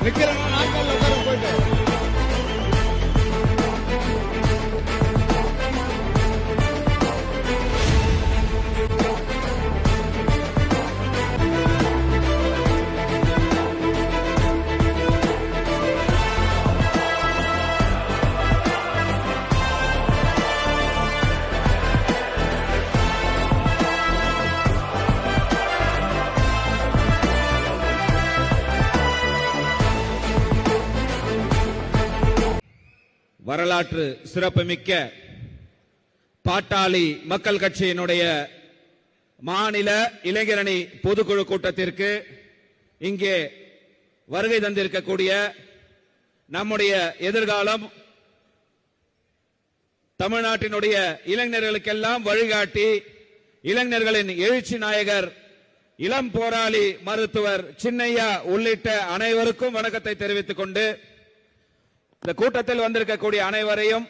நிக்கிறவங்க நாட்கள்ல உட்கார போயிட்டு வரலாற்று சிறப்புமிக்க பாட்டாளி மக்கள் கட்சியினுடைய மாநில இளைஞரணி பொதுக்குழு கூட்டத்திற்கு இங்கே வருகை தந்திருக்கக்கூடிய நம்முடைய எதிர்காலம் தமிழ்நாட்டினுடைய இளைஞர்களுக்கெல்லாம் வழிகாட்டி இளைஞர்களின் எழுச்சி நாயகர் இளம் போராளி மருத்துவர் சின்னையா உள்ளிட்ட அனைவருக்கும் வணக்கத்தை தெரிவித்துக் கொண்டு இந்த கூட்டத்தில் வந்திருக்கக்கூடிய அனைவரையும்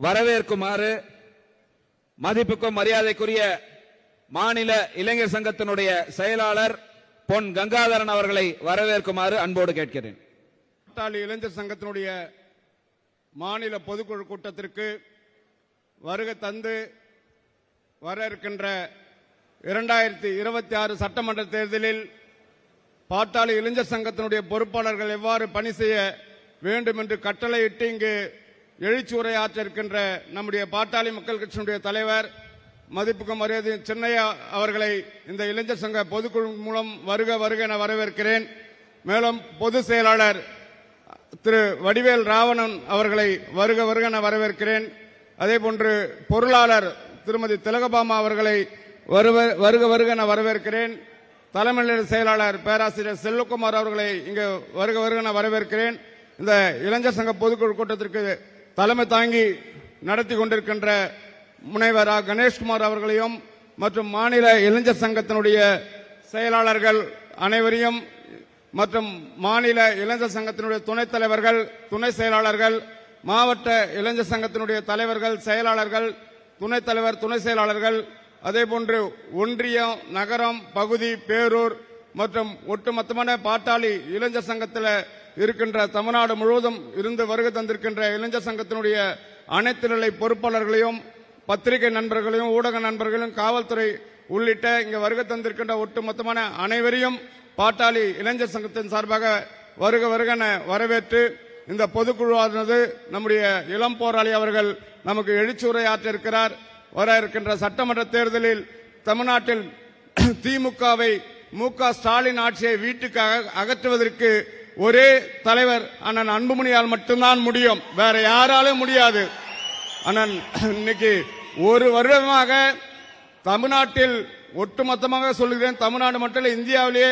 வரவேற்குமாறு மதிப்புக்கும் மரியாதைக்குரிய மாநில இளைஞர் சங்கத்தினுடைய செயலாளர் பொன் கங்காதரன் அவர்களை வரவேற்குமாறு அன்போடு கேட்கிறேன். பாட்டாளி இளைஞர் சங்கத்தினுடைய மாநில பொதுக்குழு கூட்டத்திற்கு வருகை தந்து வர இருக்கின்ற 2026 சட்டமன்ற தேர்தலில் பாட்டாளி இளைஞர் சங்கத்தினுடைய பொறுப்பாளர்கள் எவ்வாறு பணி செய்ய வேண்டும் என்று கட்டளையிட்டு இங்கு எழுச்சி உரையாற்ற இருக்கின்ற நம்முடைய பாட்டாளி மக்கள் கட்சியினுடைய தலைவர் மதிப்புக்கும் மரியாதை சின்னையா அவர்களை இந்த இளைஞர் சங்க பொதுக்குழு மூலம் வருக வருக என வரவேற்கிறேன். மேலும் பொதுச் செயலாளர் திரு வடிவேல் ராவணன் அவர்களை வருக வருக என வரவேற்கிறேன். அதேபோன்று பொருளாளர் திருமதி திலகபாமா அவர்களை வருக வருக என வரவேற்கிறேன். தலைமை செயலாளர் பேராசிரியர் செல்வகுமார் அவர்களை இங்கு வருக வருக என வரவேற்கிறேன். இந்த இளைஞர் சங்க பொதுக்குழு கூட்டத்திற்கு தலைமை தாங்கி நடத்தி கொண்டிருக்கின்ற முனைவர் கணேஷ்குமார் அவர்களையும் மற்றும் மாநில இளைஞர் சங்கத்தினுடைய செயலாளர்கள் அனைவரையும் மற்றும் மாநில இளைஞர் சங்கத்தினுடைய துணைத் தலைவர்கள் துணை செயலாளர்கள் மாவட்ட இளைஞர் சங்கத்தினுடைய தலைவர்கள் செயலாளர்கள் துணைத் தலைவர் துணை செயலாளர்கள் அதேபோன்று ஒன்றியம் நகரம் பகுதி பேரூர் மற்றும் ஒட்டுமொத்தமான பாட்டாளி இளைஞர் சங்கத்தில் இருக்கின்ற தமிழ்நாடு முழுவதும் இருந்து வருகை தந்திருக்கின்ற இளைஞர் சங்கத்தினுடைய அனைத்து நிலை பொறுப்பாளர்களையும் பத்திரிகை நண்பர்களையும் ஊடக நண்பர்களையும் காவல்துறை உள்ளிட்ட இங்கு வருகை தந்திருக்கின்ற ஒட்டுமொத்தமான அனைவரையும் பாட்டாளி இளைஞர் சங்கத்தின் சார்பாக வருக வருக என வரவேற்று இந்த பொதுக்குழுவானது நம்முடைய இளம் போராளி அவர்கள் நமக்கு எழுச்சி உரையாற்ற இருக்கிறார். வர இருக்கின்ற சட்டமன்ற தேர்தலில் தமிழ்நாட்டில் திமுகவை மு.க. ஸ்டாலின் ஆட்சியை வீட்டுக்கு அகற்றுவதற்கு ஒரே தலைவர் அண்ணன் அன்புமணியால் மட்டும்தான் முடியும், வேற யாராலும் முடியாது. அண்ணன் இன்னைக்கு ஒரு வருடமாக தமிழ்நாட்டில் ஒட்டுமொத்தமாக சொல்லுகிறேன், தமிழ்நாடு மட்டும் இந்தியாவிலேயே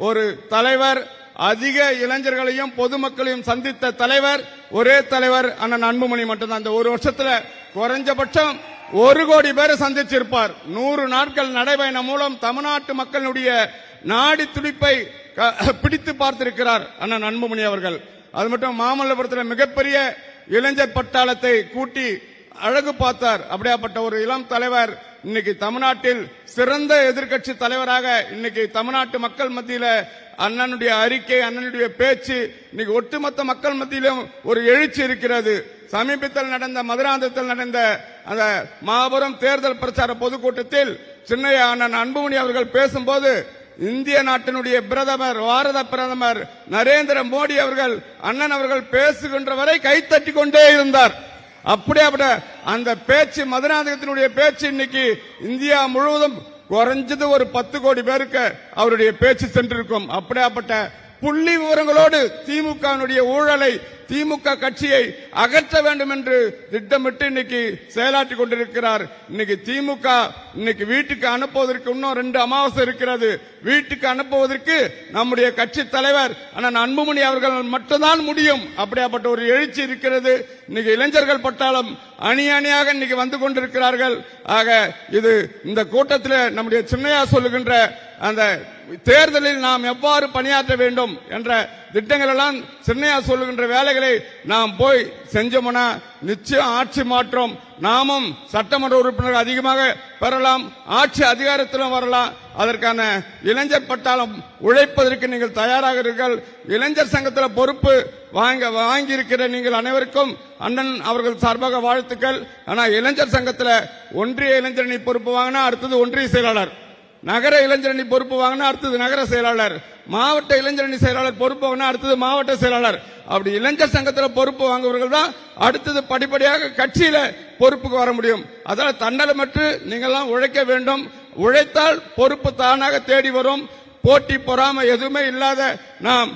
ஒரு தலைவர் அதிக இளைஞர்களையும் பொதுமக்களையும் சந்தித்த தலைவர் ஒரே தலைவர் அண்ணன் அன்புமணி மட்டும்தான். இந்த ஒரு வருஷத்துல குறைஞ்சபட்சம் 1 கோடி பேரை சந்திச்சிருப்பார். 100 நாட்கள் நடைபயணம் மூலம் தமிழ்நாட்டு மக்களுடைய நாடி துடிப்பை பிடித்து பார்த்திருக்கிறார் அண்ணன் அன்புமணி அவர்கள். அது மட்டும் மாமல்லபுரத்தில் மிகப்பெரிய இளைஞர் பட்டாளத்தை கூட்டி அழகு பார்த்தார். அப்படியாப்பட்ட ஒரு இளம் தலைவர் இன்னைக்கு தமிழ்நாட்டில் சிறந்த எதிர்க்கட்சி தலைவராக இன்னைக்கு தமிழ்நாட்டு மக்கள் மத்தியில அண்ணனுடைய அறிக்கை, அண்ணனுடைய பேச்சு இன்னைக்கு ஒட்டுமொத்த மக்கள் மத்தியிலும் ஒரு எழுச்சி இருக்கிறது. சமீபத்தில் நடந்த மதுராந்தகத்தில் நடந்த அந்த மாபெரும் தேர்தல் பிரச்சார பொதுக்கூட்டத்தில் சின்னையா அண்ணன் அன்புமணி அவர்கள் பேசும்போது இந்திய நாட்டினுடைய பிரதமர், பாரத பிரதமர் நரேந்திர மோடி அவர்கள் அண்ணன் அவர்கள் பேசுகின்ற வரை கைத்தட்டி கொண்டே இருந்தார். அப்படியாப்பட்ட அந்த பேச்சு, மதுராந்தகத்தினுடைய பேச்சு இன்னைக்கு இந்தியா முழுவதும் குறைஞ்சது ஒரு 10 கோடி பேருக்கு அவருடைய பேச்சு சென்றிருக்கும். அப்படியாப்பட்ட புள்ளி விவரங்களோடு திமுக ஊழலை, திமுக கட்சியை அகற்ற வேண்டும் என்று திட்டமிட்டு இன்னைக்கு செயலாற்றி கொண்டிருக்கிறார். இன்னைக்கு திமுக இன்னைக்கு வீட்டுக்கு அனுப்புவதற்கு இன்னும் 2 அமாவாசை இருக்கிறது. வீட்டுக்கு அனுப்புவதற்கு நம்முடைய கட்சி தலைவர் அண்ணன் அன்புமணி அவர்கள் மட்டும்தான் முடியும். அப்படியாப்பட்ட ஒரு எழுச்சி இருக்கிறது. இன்னைக்கு இளைஞர்கள் பட்டாளம் அணி அணியாக இன்னைக்கு வந்து கொண்டிருக்கிறார்கள். ஆக இது இந்த கூட்டத்தில் நம்முடைய சின்னையா சொல்லுகின்ற அந்த தேர்தலில் நாம் எவ்வாறு பணியாற்ற வேண்டும் என்ற திட்டங்கள் எல்லாம் சின்னையா சொல்லுகின்ற வேலைகளை நாம் போய் செஞ்சோம்னா நிச்சயம் ஆட்சி மாற்றம், நாமும் சட்டமன்ற உறுப்பினர்கள் அதிகமாக பெறலாம், ஆட்சி அதிகாரத்திலும் வரலாம். அதற்கான இளைஞர் பட்டாளம் உழைப்பதற்கு நீங்கள் தயாராக இருக்கீர்கள். இளைஞர் சங்கத்தில் பொறுப்பு வாங்கி இருக்கிற நீங்கள் அனைவருக்கும் அண்ணன் அவர்கள் சார்பாக வாழ்த்துக்கள். ஆனா இளைஞர் சங்கத்தில் ஒன்றிய இளைஞரணி பொறுப்பு வாங்கினா அடுத்தது ஒன்றிய செயலாளர், நகர இளைஞரணி பொறுப்பு வாங்கினா அடுத்தது நகர செயலாளர், மாவட்ட இளைஞரணி செயலாளர் பொறுப்பு வாங்கினா அடுத்தது மாவட்ட செயலாளர். அப்படி இளைஞர் சங்கத்தில் பொறுப்பு வாங்குவர்கள் தான் அடுத்தது படிப்படியாக கட்சியில பொறுப்புக்கு வர முடியும். அதனால தன்னலமற்று நீங்கள்லாம் உழைக்க வேண்டும். உழைத்தால் பொறுப்பு தானாக தேடி வரும். போட்டி பொறாமை எதுவுமே இல்லாத நாம்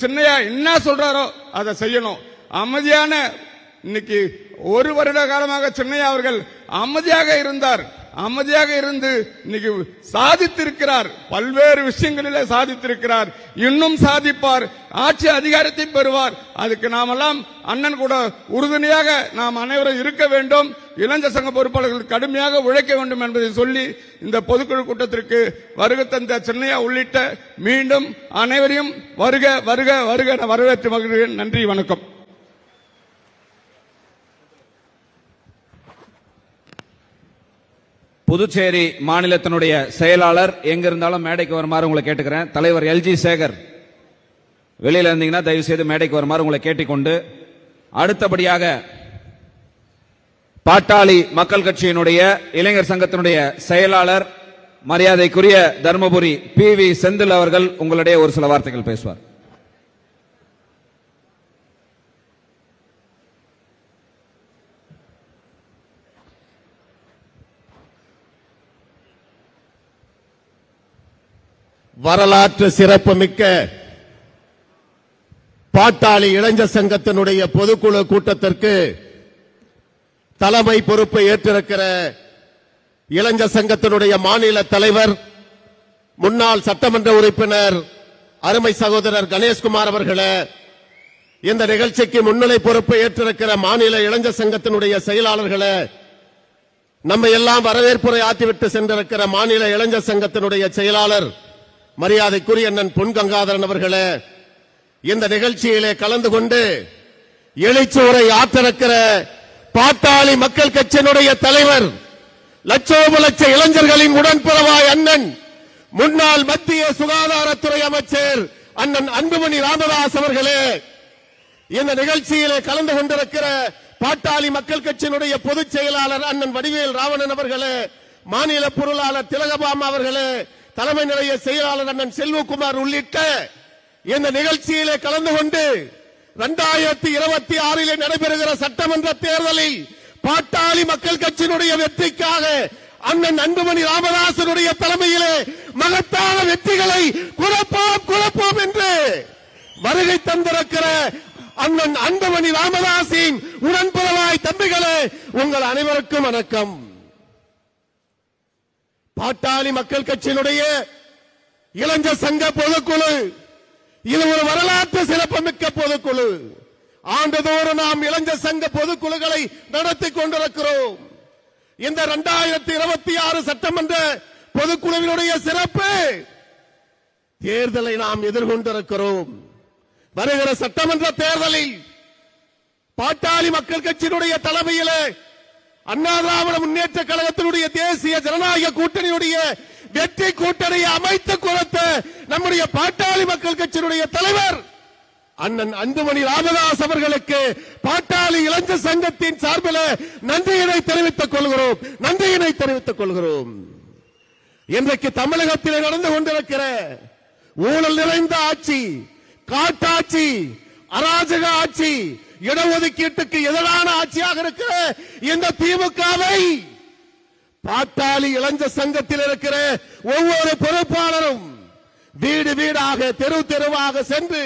சின்னையா என்ன சொல்றாரோ அதை செய்யணும். அமைதியான இன்னைக்கு 1 வருட காலமாக சின்னையா அவர்கள் அமைதியாக இருந்தார். அமைதியாக இருந்து இன்னைக்கு சாதித்திருக்கிறார். பல்வேறு விஷயங்களிலே சாதித்திருக்கிறார். இன்னும் சாதிப்பார். ஆட்சி அதிகாரத்தை பெறுவார். அதுக்கு நாமெல்லாம் அண்ணன் கூட உறுதுணையாக நாம் அனைவரும் இருக்க வேண்டும். இளைஞர் சங்க பொறுப்பாளர்கள் கடுமையாக உழைக்க வேண்டும் என்பதை சொல்லி இந்த பொதுக்குழு கூட்டத்திற்கு வருகை தந்த சின்னையா உள்ளிட்ட மீண்டும் அனைவரையும் வருக வருக வருக என வரவேற்று மகிழ்கிறேன். நன்றி, வணக்கம். புதுச்சேரி மாநிலத்தினுடைய செயலாளர் எங்க இருந்தாலும் மேடைக்கு வருமாறு உங்களை கேட்டுக்கிறேன். தலைவர் எல்ஜி சேகர் வெளியில இருந்தீங்கன்னா தயவு செய்து மேடைக்கு வருமாறு உங்களை கேட்டுக்கொண்டு, அடுத்தபடியாக பாட்டாளி மக்கள் கட்சியினுடைய இளைஞர் சங்கத்தினுடைய செயலாளர் மரியாதைக்குரிய தர்மபுரி PV செந்தில் அவர்கள் உங்களுடைய ஒரு சில வார்த்தைகள் பேசுவார். வரலாற்று சிறப்புமிக்க பாட்டாளி இளைஞர் சங்கத்தினுடைய பொதுக்குழு கூட்டத்திற்கு தலைமை பொறுப்பை ஏற்றிருக்கிற இளைஞர் சங்கத்தினுடைய மாநில தலைவர், முன்னாள் சட்டமன்ற உறுப்பினர் அருமை சகோதரர் கணேஷ்குமார் அவர்களே, இந்த நிகழ்ச்சிக்கு முன்னிலை பொறுப்பை ஏற்றிருக்கிற மாநில இளைஞர் சங்கத்தினுடைய செயலாளர்களே, நம்ம எல்லாம் வரவேற்புரை ஆற்றிவிட்டு சென்றிருக்கிற மாநில இளைஞர் சங்கத்தினுடைய செயலாளர் மரியாதைக்குரிய அண்ணன் பொன் கங்காதரன் அவர்களே, இந்த நிகழ்ச்சியிலே கலந்து கொண்டு எழுச்சி உரை ஆற்றிருக்கிற பாட்டாளி மக்கள் கட்சியினுடைய தலைவர், லட்சோப லட்ச இளைஞர்களின் உடன்பிறவாய் அண்ணன், முன்னாள் மத்திய சுகாதாரத்துறை அமைச்சர் அண்ணன் அன்புமணி ராமதாஸ் அவர்களே, இந்த நிகழ்ச்சியிலே கலந்து கொண்டிருக்கிற பாட்டாளி மக்கள் கட்சியினுடைய பொதுச் செயலாளர் அண்ணன் வடிவேல் ராவணன் அவர்களே, மாநில பொருளாளர் திலகபாமா அவர்களே, தலைமை நிலைய செயலாளர் அண்ணன் செல்வகுமார் உள்ளிட்ட இந்த நிகழ்ச்சியிலே கலந்து கொண்டு 2026 நடைபெறுகிற சட்டமன்ற தேர்தலில் பாட்டாளி மக்கள் கட்சியினுடைய வெற்றிக்காக அண்ணன் அன்புமணி ராமதாசனுடைய தலைமையிலே மகத்தான வெற்றிகளை குறைப்போம் என்று வருகை தந்திருக்கிற அண்ணன் அன்புமணி ராமதாசின் உடன்பிறவாய் தம்பிகளே, உங்கள் அனைவருக்கும் வணக்கம். பாட்டாளி மக்கள் கட்சியினுடைய இளைஞர் சங்க பொதுக்குழு இது ஒரு வரலாற்று சிறப்புமிக்க பொதுக்குழு. ஆண்டுதோறும் நாம் இளைஞர் சங்க பொதுக்குழுக்களை நடத்தி கொண்டிருக்கிறோம். இந்த 2026 சட்டமன்ற பொதுக்குழுவினுடைய சிறப்பு தேர்தலை நாம் எதிர்கொண்டிருக்கிறோம். வருகிற சட்டமன்ற தேர்தலில் பாட்டாளி மக்கள் கட்சியினுடைய தலைமையிலே அண்ணா திராவிட முன்னேற்ற கழகத்தினுடைய தேசிய ஜனநாயக கூட்டணியுடைய வெற்றி கூட்டணியை அமைத்து கொடுத்த நம்முடைய பாட்டாளி மக்கள் கட்சியினுடைய தலைவர் அண்ணன் அன்புமணி ராமதாஸ் அவர்களுக்கு பாட்டாளி இளைஞர் சங்கத்தின் சார்பில் நன்றியினை தெரிவித்துக் கொள்கிறோம். இன்றைக்கு தமிழகத்தில் நடந்து கொண்டிருக்கிற ஊழல் நிறைந்த ஆட்சி, காட்டாட்சி, அராஜக ஆட்சி, இடஒதுக்கீட்டுக்கு எதிரான ஆட்சியாக இருக்கிற இந்த திமுகவை பாட்டாளி இளைஞர் சங்கத்தில் இருக்கிற ஒவ்வொரு பொறுப்பாளரும் வீடு வீடாக தெரு தெருவாக சென்று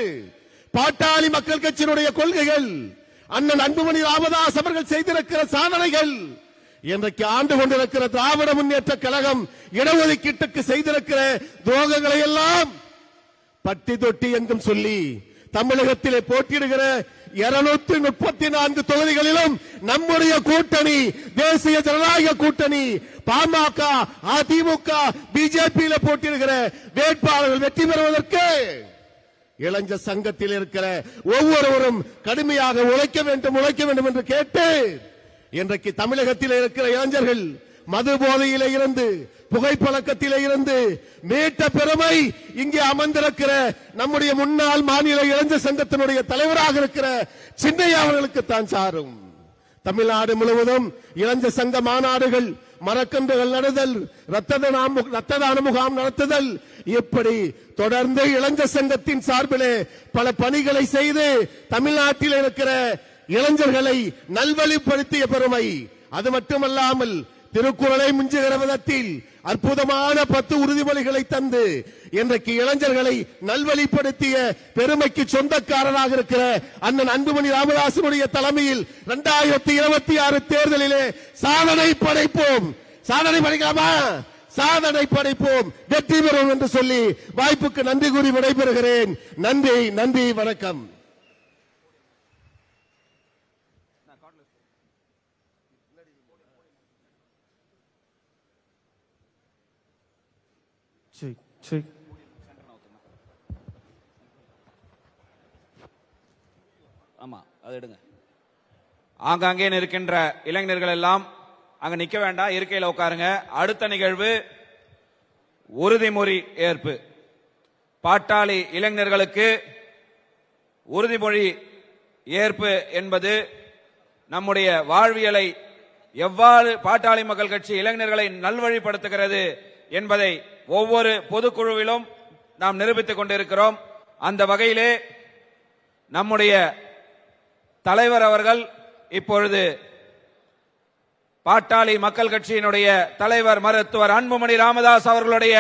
பாட்டாளி மக்கள் கட்சியினுடைய கொள்கைகள், அண்ணன் அன்புமணி ராமதாஸ் அவர்கள் செய்திருக்கிற சாதனைகள், இன்றைக்கு ஆண்டு கொண்டிருக்கிற திராவிட முன்னேற்ற கழகம் இடஒதுக்கீட்டுக்கு செய்திருக்கிற துரோகங்களை எல்லாம் பட்டி தொட்டி எங்கும் சொல்லி தமிழகத்திலே போட்டியிடுகிற 234 தொகுதிகளிலும் நம்முடைய கூட்டணி தேசிய ஜனநாயக கூட்டணி பாமக, அதிமுக, பிஜேபியில போட்டியிடுகிற வேட்பாளர்கள் வெற்றி பெறுவதற்கு இளைஞர் சங்கத்தில் இருக்கிற ஒவ்வொருவரும் கடுமையாக உழைக்க வேண்டும் என்று கேட்டு இன்றைக்கு தமிழகத்தில் இருக்கிற இளைஞர்கள் மது போதையிலே இருந்து, புகைப்பழக்கத்திலே இருந்து மீட்ட பெருமை இங்கே அமர்ந்திருக்கிற நம்முடைய முன்னாள் மாநில இளைஞர் சங்கத்தினுடைய தலைவராக இருக்கிற சின்னையா அவர்களுக்கு தான் சாரும். தமிழ்நாடு முழுவதும் இளைஞர் சங்க மாநாடுகள், மரக்கன்றுகள் நடுதல், ரத்த தான முகாம் நடத்துதல், இப்படி தொடர்ந்து இளைஞர் சங்கத்தின் சார்பிலே பல பணிகளை செய்து தமிழ்நாட்டில் இருக்கிற இளைஞர்களை நல்வழிப்படுத்திய பெருமை. அது மட்டுமல்லாமல் திருக்குறளை மிஞ்சுகிற விதத்தில் அற்புதமான 10 உறுதிமொழிகளை தந்து இன்றைக்கு இளைஞர்களை நல்வழிப்படுத்திய பெருமைக்கு சொந்தக்காரராக இருக்கிற அண்ணன் அன்புமணி ராமதாசனுடைய தலைமையில் 2026 தேர்தலிலே சாதனை படைப்போம். சாதனை படைக்கலாமா? சாதனை படைப்போம், வெற்றி பெறுவோம் என்று சொல்லி வாய்ப்புக்கு நன்றி கூறி விடைபெறுகிறேன். நன்றி, வணக்கம். ஆமா, அது எடுங்க. ஆங்காங்கே இருக்கின்ற இளைஞர்கள் எல்லாம் அங்க நிக்க வேண்டாம், இருக்கையில உட்காருங்க. அடுத்த நிகழ்வு உறுதிமொழி ஏற்பு. பாட்டாளி இளைஞர்களுக்கு உறுதிமொழி ஏற்பு என்பது நம்முடைய வாழ்வியலை எவ்வாறு பாட்டாளி மக்கள் கட்சி இளைஞர்களை நல்வழிப்படுத்துகிறது என்பதை ஒவ்வொரு பொதுக்குழுவிலும் நாம் நிரூபித்துக் கொண்டிருக்கிறோம். அந்த வகையிலே நம்முடைய தலைவர் அவர்கள் இப்பொழுது பாட்டாளி மக்கள் கட்சியினுடைய தலைவர் மருத்துவர் அன்புமணி ராமதாஸ் அவர்களுடைய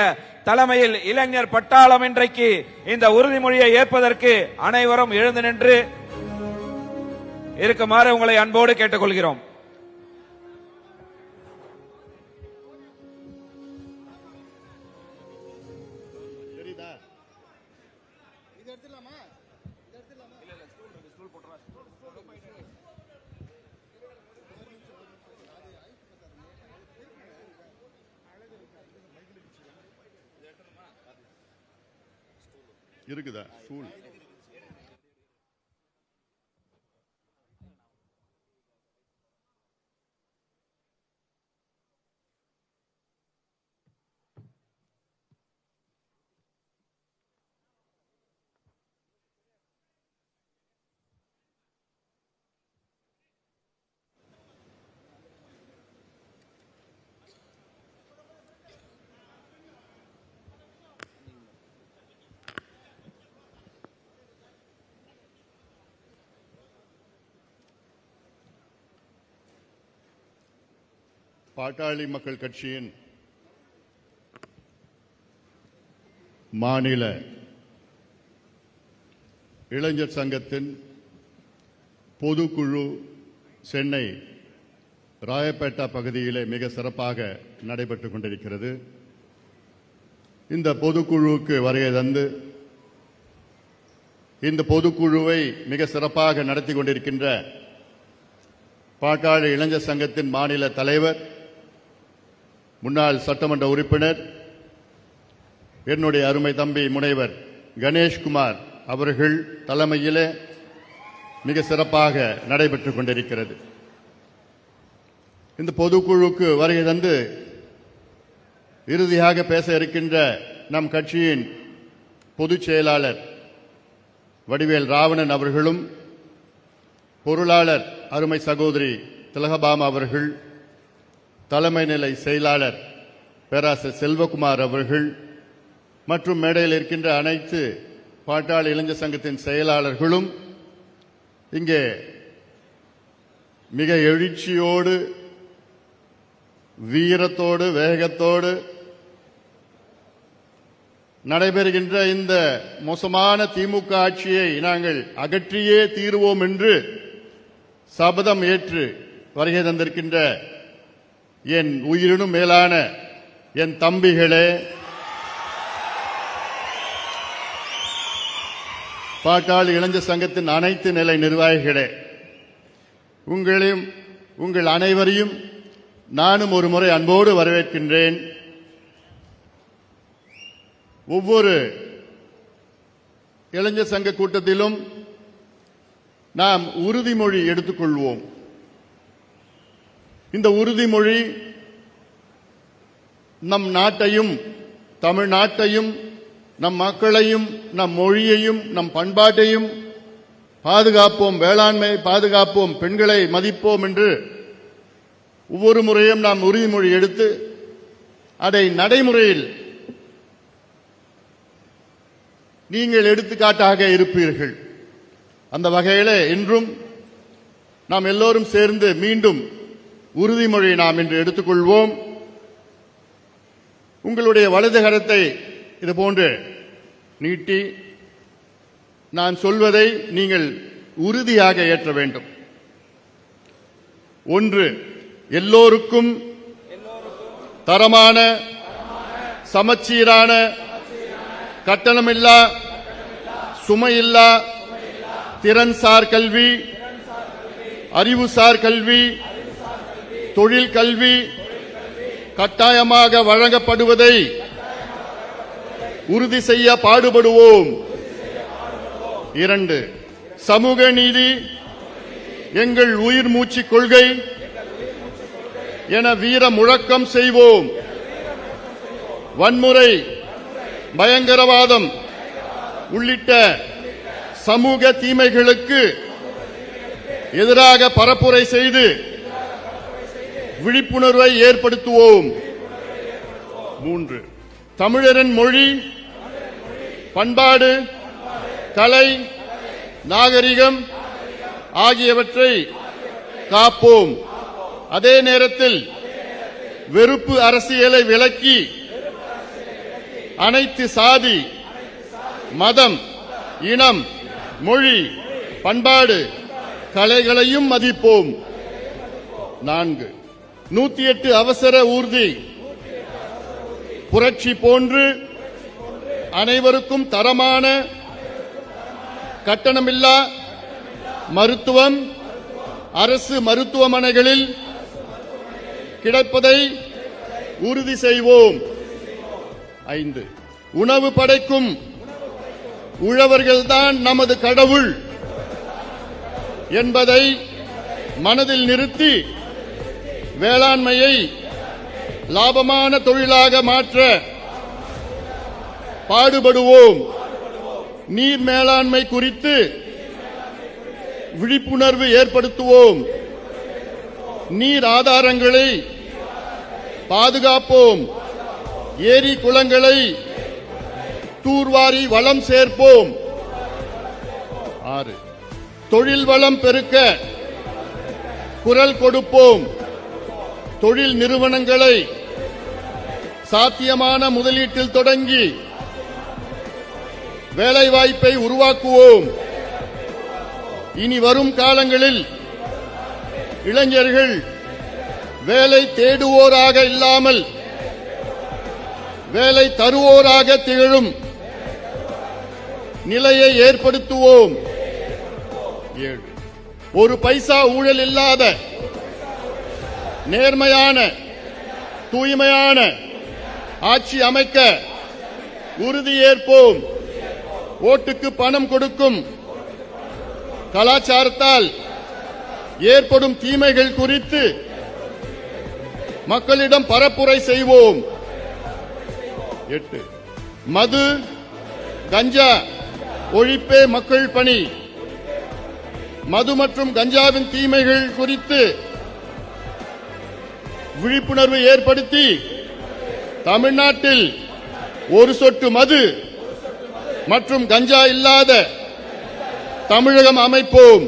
தலைமையில் இளைஞர் பட்டாளம் இன்றைக்கு இந்த உறுதிமொழியை ஏற்பதற்கு அனைவரும் எழுந்து நின்று இருக்குமாறு உங்களை அன்போடு கேட்டுக்கொள்கிறோம். இருக்குதா ஸ்டூல்? பாட்டாளி மக்கள் கட்சியின் மாநில இளைஞர் சங்கத்தின் பொதுக்குழு சென்னை ராயப்பேட்டா பகுதியிலே மிக சிறப்பாக நடைபெற்றுக் கொண்டிருக்கிறது. இந்த பொதுக்குழுவுக்கு வருகை தந்து இந்த பொதுக்குழுவை மிக சிறப்பாக நடத்தி கொண்டிருக்கின்ற பாட்டாளி இளைஞர் சங்கத்தின் மாநில தலைவர், முன்னாள் சட்டமன்ற உறுப்பினர், என்னுடைய அருமை தம்பி முனைவர் கணேஷ்குமார் அவர்கள் தலைமையிலே மிக சிறப்பாக நடைபெற்றுக் கொண்டிருக்கிறது. இந்த பொதுக்குழுக்கு வருகை தந்து இறுதியாக பேச இருக்கின்ற நம் கட்சியின் பொதுச் செயலாளர் வடிவேல் ராவணன் அவர்களும், பொருளாளர் அருமை சகோதரி திலகபாமா அவர்கள், தலைமை நிலை செயலாளர் பேராசிரியர் செல்வகுமார் அவர்கள் மற்றும் மேடையில் இருக்கின்ற அனைத்து பாட்டாளி இளைஞர் சங்கத்தின் செயலாளர்களும் இங்கே மிக எழுச்சியோடு, வீரத்தோடு, வேகத்தோடு நடைபெறுகின்ற இந்த மோசமான திமுக ஆட்சியை நாங்கள் அகற்றியே தீருவோம் என்று சபதம் ஏற்று வருகை தந்திருக்கின்ற என் உயிரினும் மேலான என் தம்பிகளே, பாட்டாளி இளைஞர் சங்கத்தின் அனைத்து நிலை நிர்வாகிகளே, உங்கள் அனைவரையும் நானும் ஒரு முறை அன்போடு வரவேற்கின்றேன். ஒவ்வொரு இளைஞர் சங்க கூட்டத்திலும் நாம் உறுதிமொழி எடுத்துக்கொள்வோம். இந்த உறுதிமொழி நம் நாட்டையும், தமிழ்நாட்டையும், நம் மக்களையும், நம் மொழியையும், நம் பண்பாட்டையும் பாதுகாப்போம், வேளாண்மை பாதுகாப்போம், பெண்களை மதிப்போம் என்று ஒவ்வொரு முறையும் நாம் உறுதிமொழி எடுத்து அதை நடைமுறையில் நீங்கள் எடுத்துக்காட்டாக இருப்பீர்கள். அந்த வகையிலே இன்றும் நாம் எல்லோரும் சேர்ந்து மீண்டும் உறுதிமொழி நாம் இன்று எடுத்துக்கொள்வோம். உங்களுடைய வலது கரத்தை இதுபோன்று நீட்டி நான் சொல்வதை நீங்கள் உறுதியாக ஏற்ற வேண்டும். 1. எல்லோருக்கும் தரமான, சமச்சீரான, கட்டணமில்லா, சுமையில்லா, திறன்சார் கல்வி, அறிவுசார் கல்வி, தொழில் கல்வி கட்டாயமாக வழங்கப்படுவதை உறுதி செய்ய பாடுபடுவோம். 2. சமூக நீதி எங்கள் உயிர் மூச்சு கொள்கை என வீர முழக்கம் செய்வோம். வன்முறை, பயங்கரவாதம் உள்ளிட்ட சமூக தீமைகளுக்கு எதிராக பரப்புரை செய்து விழிப்புணர்வை ஏற்படுத்துவோம். 3. தமிழரின் மொழி, பண்பாடு, கலை, நாகரிகம் ஆகியவற்றை காப்போம். அதே நேரத்தில் வெறுப்பு அரசியலை விலக்கி அனைத்து சாதி, மதம், இனம், மொழி, பண்பாடு, கலைகளையும் மதிப்போம். 4. 108 அவசர ஊர்தி புரட்சி போன்று அனைவருக்கும் தரமான, கட்டணமில்லா மருத்துவம் அரசு மருத்துவமனைகளில் கிடைப்பதை உறுதி செய்வோம். 5. உணவு படைக்கும் உழவர்கள்தான் நமது கடவுள் என்பதை மனதில் நிறுத்தி வேளாண்மையை லாபமான தொழிலாக மாற்ற பாடுபடுவோம். நீர் மேலாண்மை குறித்து விழிப்புணர்வு ஏற்படுத்துவோம். நீர் ஆதாரங்களை பாதுகாப்போம். ஏரி குளங்களை தூர்வாரி வளம் சேர்ப்போம். 6. தொழில் வளம் பெருக்க குரல் கொடுப்போம். தொழில் நிறுவனங்களை சாத்தியமான முதலீட்டில் தொடங்கி வேலைவாய்ப்பை உருவாக்குவோம். இனி வரும் காலங்களில் இளைஞர்கள் வேலை தேடுவோராக இல்லாமல் வேலை தருவோராக திகழும் நிலையை ஏற்படுத்துவோம். 7. ஒரு பைசா ஊழல் இல்லாத நேர்மையான, தூய்மையான ஆட்சி அமைக்க உறுதியேற்போம். ஓட்டுக்கு பணம் கொடுக்கும் கலாச்சாரத்தால் ஏற்படும் தீமைகள் குறித்து மக்களிடம் பரப்புரை செய்வோம். 8. மது கஞ்சா ஒழிப்பே மக்கள் பணி. மது மற்றும் கஞ்சாவின் தீமைகள் குறித்து விழிப்புணர்வு ஏற்படுத்தி தமிழ்நாட்டில் ஒரு சொட்டு மது மற்றும் கஞ்சா இல்லாத தமிழகம் அமைப்போம்.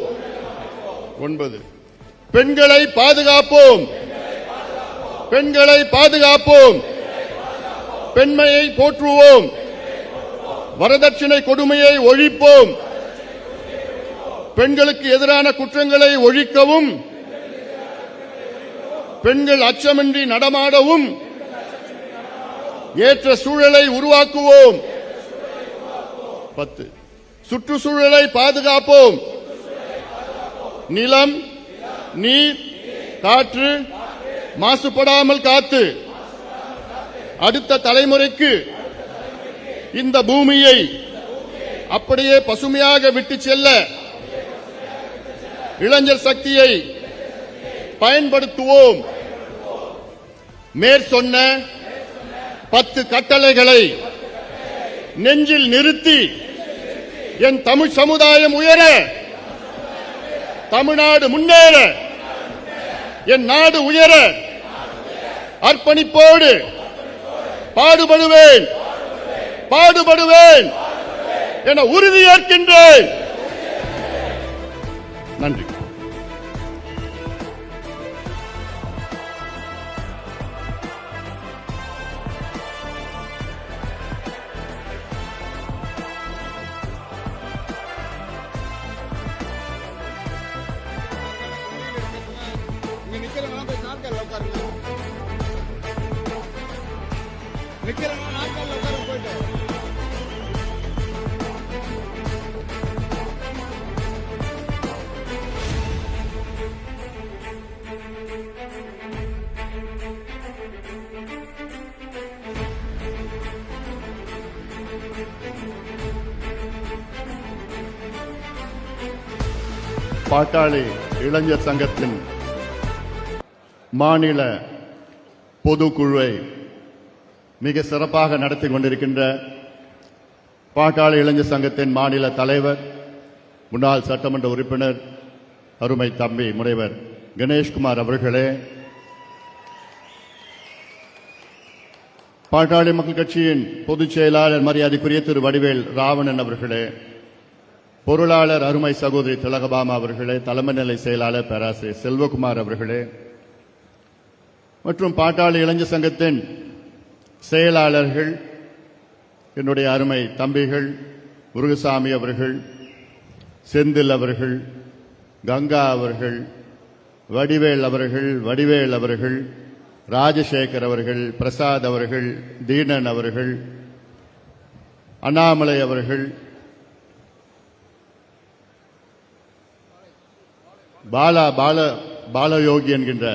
9. பெண்களை பாதுகாப்போம். பெண்களை பாதுகாப்போம். பெண்மையை போற்றுவோம். வரதட்சணை கொடுமையை ஒழிப்போம். பெண்களுக்கு எதிரான குற்றங்களை ஒழிக்கவும் பெண்கள் அச்சமின்றி நடமாடவும் ஏற்ற சூழலை உருவாக்குவோம். 10. சுற்றுச்சூழலை பாதுகாப்போம். நிலம், நீர், காற்று மாசுபடாமல் காத்து அடுத்த தலைமுறைக்கு இந்த பூமியை அப்படியே பசுமையாக விட்டு செல்ல இளைஞர் சக்தியை பயன்படுத்துவோம். மேற்சொன்ன 10 கட்டளைகளை நெஞ்சில் நிறுத்தி என் தமிழ் சமுதாயம் உயர, தமிழ்நாடு முன்னேற, என் நாடு உயர அர்ப்பணிப்போடு பாடுபடுவேன் பாடுபடுவேன் என உறுதியேற்கின்றேன். நன்றி. இங்க நிக்கிறவங்க போய் நாற்காலில உட்காருங்க. நிக்கிறவங்க நாற்காலில உட்காருங்க போயிட்டு. பாட்டாளி இளைஞர் சங்கத்தின் மாநில பொதுக்குழுவை மிக சிறப்பாக நடத்தி கொண்டிருக்கின்ற பாட்டாளி இளைஞர் சங்கத்தின் மாநில தலைவர், முன்னாள் சட்டமன்ற உறுப்பினர், அருமை தம்பி முனைவர் கணேஷ்குமார் அவர்களே, பாட்டாளி மக்கள் கட்சியின் பொதுச் செயலாளர் மரியாதைக்குரிய திரு வடிவேல் ராவணன் அவர்களே, பொருளாளர் அருமை சகோதரி திலகபாமா அவர்களே, தலைமை நிலை செயலாளர் பேராசிரியர் செல்வகுமார் அவர்களே, மற்றும் பாட்டாளி இளைஞர் சங்கத்தின் செயலாளர்கள், என்னுடைய அருமை தம்பிகள் முருகசாமி அவர்கள், செந்தில் அவர்கள், கங்கா அவர்கள், வடிவேல் அவர்கள், ராஜசேகர் அவர்கள், பிரசாத் அவர்கள், தீனன் அவர்கள், அண்ணாமலை அவர்கள், பாலயோகி என்கின்ற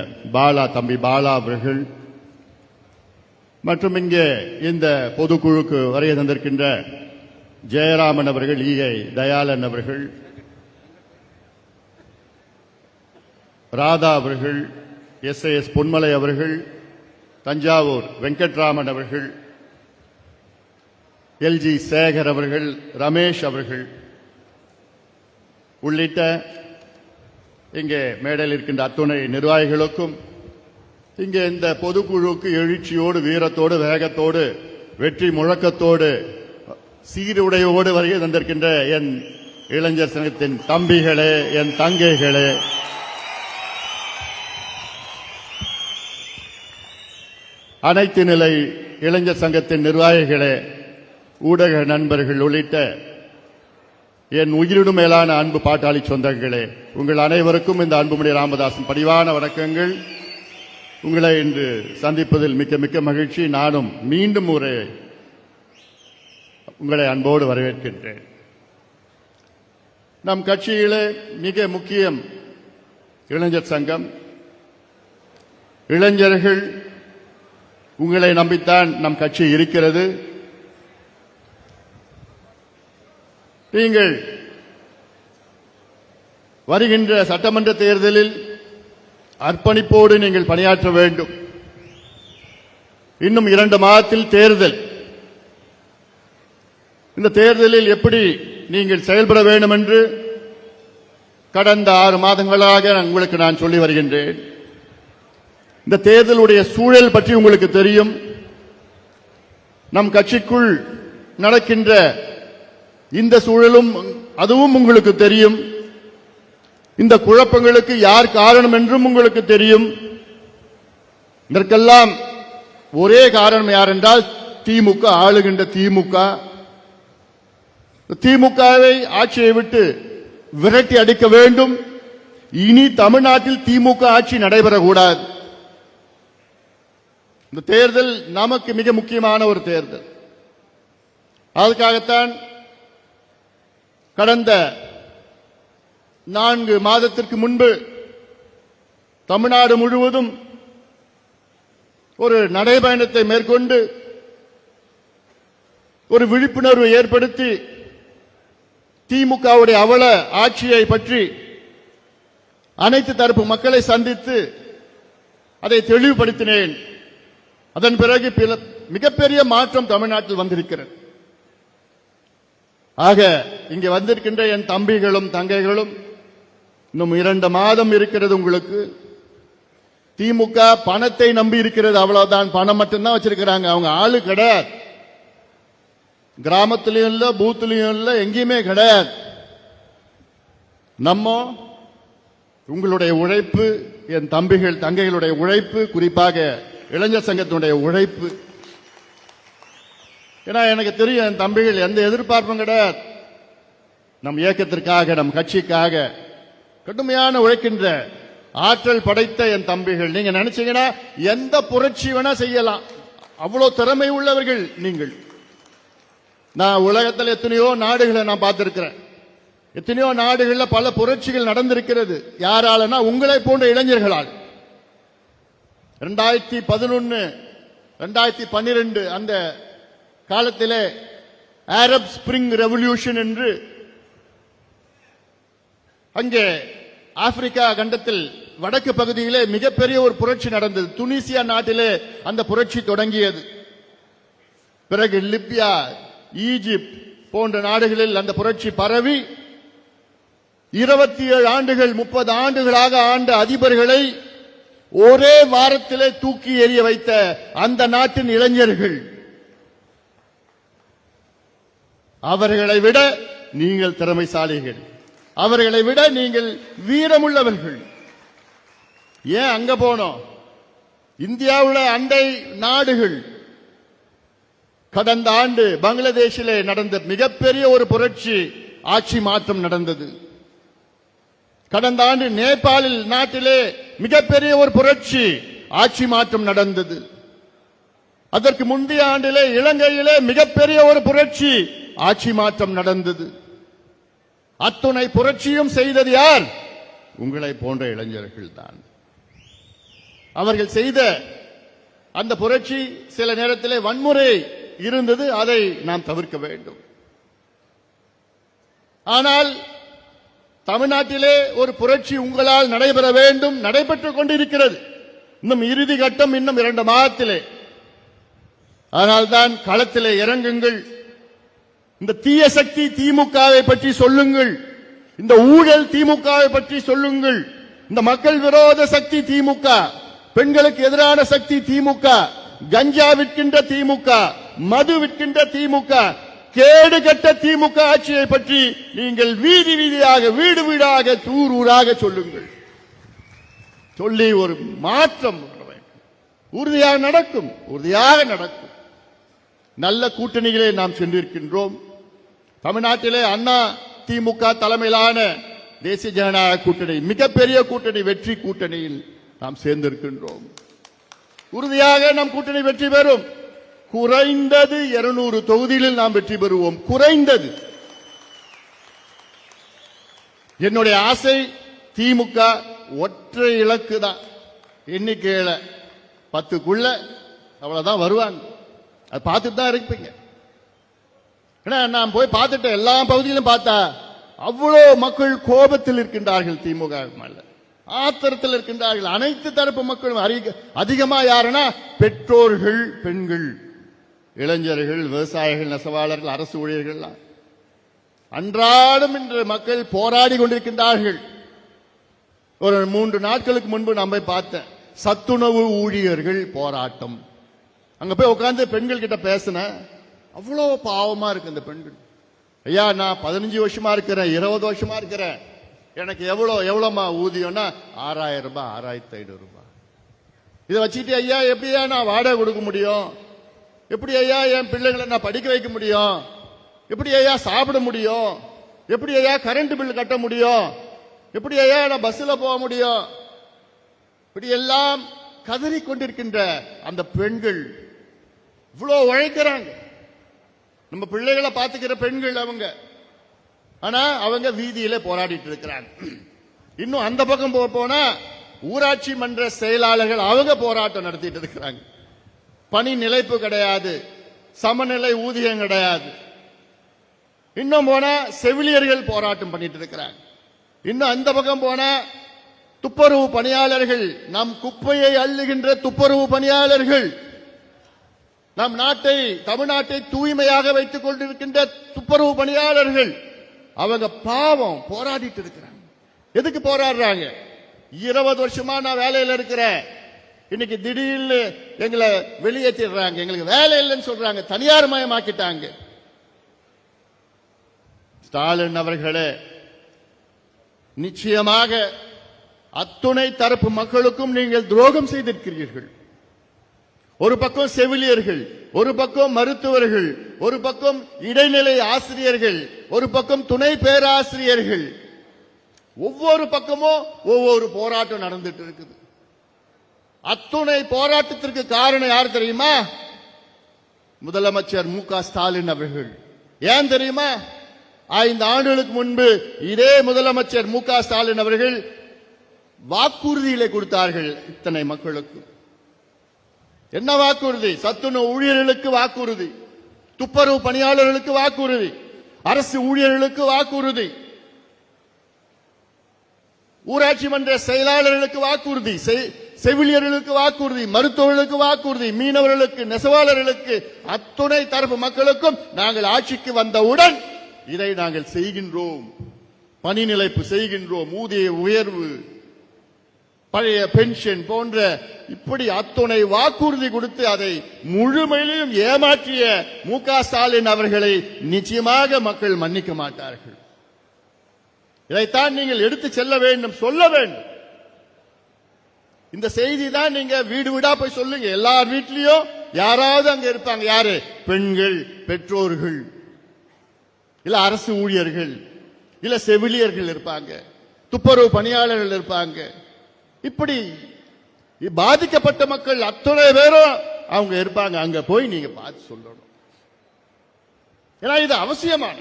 தம்பி பாலா அவர்கள், மற்றும் இங்கே இந்த பொதுக்குழுக்கு வருகை தந்திருக்கின்ற ஜெயராமன் அவர்கள், ஈகை தயாளன் அவர்கள், ராதா அவர்கள், எஸ் பொன்மலை அவர்கள், தஞ்சாவூர் வெங்கட்ராமன் அவர்கள், எல்ஜி சேகர் அவர்கள், ரமேஷ் அவர்கள் உள்ளிட்ட இங்கே மேடையில் இருக்கின்ற அத்துணை நிர்வாகிகளுக்கும், இங்கே இந்த பொதுக்குழுவுக்கு எழுச்சியோடு, வீரத்தோடு, வேகத்தோடு, வெற்றி முழக்கத்தோடு, சீருடையோடு வருகை தந்திருக்கின்ற என் இளைஞர் சங்கத்தின் தம்பிகளே, என் தங்கைகளே, அனைத்து நிலை இளைஞர் சங்கத்தின் நிர்வாகிகளே, ஊடக நண்பர்கள் உள்ளிட்ட என் உயிரிடும் மேலான அன்பு பாட்டாளி சொந்தங்களே, உங்கள் அனைவருக்கும் இந்த அன்புமணி ராமதாசன் பணிவான வணக்கங்கள். உங்களை இன்று சந்திப்பதில் மிக்க மிக்க மகிழ்ச்சி. நானும் மீண்டும் ஒரு உங்களை அன்போடு வரவேற்கின்றேன். நம் கட்சியிலே மிக முக்கியம் இளைஞர் சங்கம். இளைஞர்கள் உங்களை நம்பித்தான் நம் கட்சி இருக்கிறது. நீங்கள் வருகின்ற சட்டமன்ற தேர்தலில் அர்ப்பணிப்போடு நீங்கள் பணியாற்ற வேண்டும். இன்னும் 2 மாதத்தில் தேர்தல். இந்த தேர்தலில் எப்படி நீங்கள் செயல்பட வேண்டும் என்று கடந்த 6 மாதங்களாக உங்களுக்கு நான் சொல்லி வருகின்றேன். இந்த தேர்தலுடைய சூழல் பற்றி உங்களுக்கு தெரியும். நம் கட்சிக்குள் நடக்கின்ற இந்த சூழலும் அதுவும் உங்களுக்கு தெரியும். இந்த குழப்பங்களுக்கு யார் காரணம் என்றும் உங்களுக்கு தெரியும். இதற்கெல்லாம் ஒரே காரணம் யார் என்றால் திமுக, ஆளுகின்ற திமுக. திமுகவை ஆட்சியை விட்டு விரட்டி அடிக்க வேண்டும். இனி தமிழ்நாட்டில் திமுக ஆட்சி நடைபெறக்கூடாது. இந்த தேர்தல் நமக்கு மிக முக்கியமான ஒரு தேர்தல். அதுக்காகத்தான் கடந்த 4 மாதத்திற்கு முன்பு தமிழ்நாடு முழுவதும் ஒரு நடைபயணத்தை மேற்கொண்டு ஒரு விழிப்புணர்வு ஏற்படுத்தி திமுகவுடைய அவல ஆட்சியை பற்றி அனைத்து தரப்பு மக்களை சந்தித்து அதை தெளிவுபடுத்தினேன். அதன் பிறகு மிகப்பெரிய மாற்றம் தமிழ்நாட்டில் வந்திருக்கிறது. ஆக இங்கே வந்திருக்கின்ற என் தம்பிகளும் தங்கைகளும் இன்னும் 2 மாதம் இருக்கிறது உங்களுக்கு. திமுக பணத்தை நம்பி இருக்கிறது, அவ்வளவுதான். பணம் மட்டும்தான் வச்சிருக்கிறாங்க. அவங்க ஆளு கிடையாது. கிராமத்திலையும் இல்ல, பூத்திலையும் இல்ல, எங்கேயுமே கிடையாது. நம்ம உங்களுடைய உழைப்பு, என் தம்பிகள் தங்கைகளுடைய உழைப்பு, குறிப்பாக இளைஞர் சங்கத்தினுடைய உழைப்பு. ஏன்னா எனக்கு தெரியும் என் தம்பிகள் எந்த எதிர்பார்ப்பும் கிடையாது. நம் இயக்கத்திற்காக, நம் கட்சிக்காக கடுமையான உழைக்கின்ற ஆற்றல் படைத்த என் தம்பிகள். நீங்க நினைச்சீங்கன்னா எந்த புரட்சி வேணா செய்யலாம். அவ்வளவு திறமை உள்ளவர்கள் நீங்கள். நான் உலகத்தில் எத்தனையோ நாடுகளை நான் பார்த்திருக்கிறேன். எத்தனையோ நாடுகளில் பல புரட்சிகள் நடந்திருக்கிறது. யாராலனா உங்களை போன்ற இளைஞர்களால். 2011 2012 அந்த காலத்திலே அரப் ஸ்பிரிங் ரெவல்யூஷன் என்று அங்கே ஆப்பிரிக்கா கண்டத்தில் வடக்கு பகுதியிலே மிகப்பெரிய ஒரு புரட்சி நடந்தது. துனிசியா நாட்டிலே அந்த புரட்சி தொடங்கியது. பிறகு லிபியா, ஈஜிப்ட் போன்ற நாடுகளில் அந்த புரட்சி பரவி 27 ஆண்டுகள் 30 ஆண்டுகளாக ஆண்ட அதிபர்களை ஒரே வாரத்திலே தூக்கி எறிய வைத்த அந்த நாட்டின் இளைஞர்கள். அவர்களை விட நீங்கள் திறமைசாலிகள். அவர்களை விட நீங்கள் வீரமுள்ளவர்கள். ஏன் அங்க போனோம்? இந்தியாவுல அண்டை நாடுகள். கடந்த ஆண்டு பங்களாதேஷிலே நடந்த மிகப்பெரிய ஒரு புரட்சி, ஆட்சி மாற்றம் நடந்தது. கடந்த ஆண்டு நேபாளில் நாட்டிலே மிகப்பெரிய ஒரு புரட்சி, ஆட்சி மாற்றம் நடந்தது. அதற்கு முந்தைய ஆண்டிலே இலங்கையிலே மிகப்பெரிய ஒரு புரட்சி, ஆட்சி மாற்றம் நடந்தது. அத்துணை புரட்சியும் செய்தது யார்? உங்களை போன்ற இளைஞர்கள் தான். அவர்கள் செய்த அந்த புரட்சி சில நேரத்திலே வன்முறை இருந்தது. அதை நாம் தவிர்க்க வேண்டும். ஆனால் தமிழ்நாட்டிலே ஒரு புரட்சி உங்களால் நடைபெற வேண்டும், நடைபெற்றுக் கொண்டிருக்கிறது. இன்னும் இறுதி கட்டம் இன்னும் 2 மாதத்திலே. அதனால்தான் களத்திலே இறங்குங்கள். இந்த தீய சக்தி திமுகவை பற்றி சொல்லுங்கள். இந்த ஊழல் திமுகவை பற்றி சொல்லுங்கள். இந்த மக்கள் விரோத சக்தி திமுக, பெண்களுக்கு எதிரான சக்தி திமுக, கஞ்சா விற்கின்ற திமுக, மது விற்கின்ற திமுக, கேடு கட்ட திமுக ஆட்சியை பற்றி நீங்கள் வீதி வீதியாக, வீடு வீடாக, ஊர் ஊராக சொல்லுங்கள். சொல்லி ஒரு மாற்றம் உறுதியாக நடக்கும், உறுதியாக நடக்கும். நல்ல கூட்டணிகளே நாம் சென்றிருக்கின்றோம். தமிழ்நாட்டிலே அண்ணா திமுக தலைமையிலான தேசிய ஜனநாயக கூட்டணி, மிகப்பெரிய கூட்டணி, வெற்றி கூட்டணியில் நாம் சேர்ந்திருக்கின்றோம். உறுதியாக நம் கூட்டணி வெற்றி பெறும். குறைந்தது 200 தொகுதிகளில் நாம் வெற்றி பெறுவோம். குறைந்தது. என்னுடைய ஆசை திமுக ஒற்றை இலக்கு தான். எண்ணிக்கையில 10க்குள்ள அவ்வளவுதான் வருவாங்க. அதை பார்த்துட்டு தான் இருப்பீங்க. ஏன்னா நான் போய் பார்த்துட்டேன், எல்லா பகுதியிலும் பார்த்தா அவ்வளோ மக்கள் கோபத்தில் இருக்கின்றார்கள், திமுக மேல ஆத்திரத்தில் இருக்கின்றார்கள். அனைத்து தரப்பு மக்களும் அதிகமா யாருன்னா பெற்றோர்கள், பெண்கள், இளைஞர்கள், விவசாயிகள், நெசவாளர்கள், அரசு ஊழியர்கள் அன்றாடம் இன்று மக்கள் போராடி கொண்டிருக்கின்றார்கள். ஒரு 3 நாட்களுக்கு முன்பு நான் போய் பார்த்தேன், சத்துணவு ஊழியர்கள் போராட்டம். அங்க போய் உட்கார்ந்து பெண்கள் கிட்ட பேசினேன், அவ்வளவு பாவமா இருக்கு இந்த பெண்கள். ஐயா, நான் 15 வருஷமா இருக்கிறேன், 20 வருஷமா இருக்கிறேன், எனக்கு எவ்வளவுமா ஊதியம்னா 6000 ரூபாய், 6500 ரூபாய். இதை வச்சுட்டு ஐயா எப்படியா நான் வாடகை கொடுக்க முடியும், எப்படி ஐயா என் பிள்ளைகளை நான் படிக்க வைக்க முடியும், எப்படி ஐயா சாப்பிட முடியும், எப்படி ஐயா கரண்ட் பில் கட்ட முடியும், எப்படி ஐயா நான் பஸ்ல போக முடியும், இப்படி எல்லாம் கதறி கொண்டிருக்கின்ற அந்த பெண்கள் இவ்வளவு உழைக்கிறாங்க. நம்ம பிள்ளைகளை பார்த்துக்கிற பெண்கள் அவங்க, ஆனா அவங்க வீதியில போராடிட்டு இருக்கிறாங்க. இன்னும் அந்த பக்கம் போனா ஊராட்சி மன்ற செயலாளர்கள் அவங்க போராட்டம் நடத்திட்டு இருக்கிறாங்க. பணி நிலைப்பு கிடையாது, சமநிலை ஊதியம் கிடையாது. இன்னும் போனா செவிலியர்கள் போராட்டம் பண்ணிட்டு இருக்கிறாங்க. இன்னும் அந்த பக்கம் போனா துப்புரவு பணியாளர்கள், நம் குப்பையை அள்ளுகின்ற துப்புரவு பணியாளர்கள், நம் நாட்டை, தமிழ்நாட்டை தூய்மையாக வைத்துக் கொண்டிருக்கின்ற துப்புரவு பணியாளர்கள், அவங்க பாவம் போராடிட்டு இருக்கிறாங்க. எதுக்கு போராடுறாங்க? 20 வருஷமா நான் வேலையில இருக்கிறேன், இன்னைக்கு திடீர்னு எங்களை வெளியேற்றிடுறாங்க, எங்களுக்கு வேலை இல்லைன்னு சொல்றாங்க, தனியார் மயமாக்கிட்டாங்க. ஸ்டாலின் அவர்களே, நிச்சயமாக அத்துணை தரப்பு மக்களுக்கும் நீங்கள் துரோகம் செய்திருக்கிறீர்கள். ஒரு பக்கம் செவிலியர்கள், ஒரு பக்கம் மருத்துவர்கள், ஒரு பக்கம் இடைநிலை ஆசிரியர்கள், ஒரு பக்கம் துணை பேராசிரியர்கள், ஒவ்வொரு பக்கமும் ஒவ்வொரு போராட்டம் நடந்துட்டு இருக்குது. அத்துணை போராட்டத்திற்கு காரணம் யார் தெரியுமா? முதலமைச்சர் மு க ஸ்டாலின் அவர்கள். ஏன் தெரியுமா? 5 ஆண்டுகளுக்கு முன்பு இதே முதலமைச்சர் மு க ஸ்டாலின் அவர்கள் வாக்குறுதிகளை கொடுத்தார்கள் இத்தனை மக்களுக்கு. என்ன வாக்குறுதி? சத்துணவு ஊழியர்களுக்கு வாக்குறுதி, துப்புரவு பணியாளர்களுக்கு வாக்குறுதி, அரசு ஊழியர்களுக்கு வாக்குறுதி, ஊராட்சி மன்ற செயலாளர்களுக்கு வாக்குறுதி, செவிலியர்களுக்கு வாக்குறுதி, மருத்துவர்களுக்கு வாக்குறுதி, மீனவர்களுக்கு, நெசவாளர்களுக்கு, அத்துணை தரப்பு மக்களுக்கும் நாங்கள் ஆட்சிக்கு வந்தவுடன் இதை நாங்கள் செய்கின்றோம், பணி நிலைப்பு செய்கின்றோம், ஊதிய உயர்வு, பழைய பென்ஷன் போன்ற இப்படி அத்துணை வாக்குறுதி கொடுத்து அதை முழுமையிலும் ஏமாற்றிய மு க ஸ்டாலின் அவர்களை நிச்சயமாக மக்கள் மன்னிக்க மாட்டார்கள். இதைத்தான் நீங்கள் எடுத்து செல்ல வேண்டும், சொல்ல வேண்டும். இந்த செய்தி தான் நீங்க வீடு வீடா போய் சொல்லுங்க. எல்லார் வீட்லயும் யாராவது அங்க இருப்பாங்க. யாரு? பெண்கள், பெற்றோர்கள், இல்ல அரசு ஊழியர்கள், இல்ல செவிலியர்கள் இருப்பாங்க, துப்புரவு பணியாளர்கள் இருப்பாங்க. இப்படி பாதிக்கப்பட்ட மக்கள் அத்தனை பேரும் அவங்க இருப்பாங்க. அங்க போய் நீங்க பார்த்து சொல்லணும். ஏன்னா இது அவசியமான,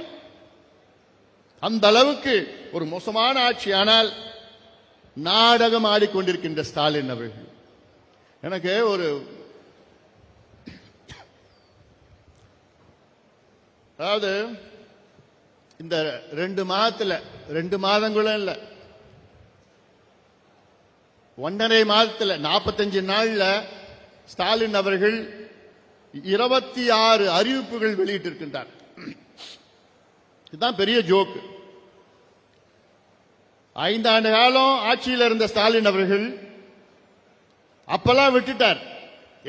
அந்த அளவுக்கு ஒரு மோசமான ஆட்சி. ஆனால் நாடகம் ஆடிக்கொண்டிருக்கின்ற ஸ்டாலின் அவர்கள், எனக்கு ஒரு அதாவது இந்த 2 மாதத்துல 2 மாதங்களும் இல்ல, 1.5 மாதத்துல 45 நாள்ல ஸ்டாலின் அவர்கள் 26 அறிவிப்புகள் வெளியிட்டிருக்கின்றார். இதுதான் பெரிய ஜோக்கு. 5 ஆண்டு காலம் ஆட்சியில் இருந்த ஸ்டாலின் அவர்கள் அப்பெல்லாம் விட்டுட்டார்.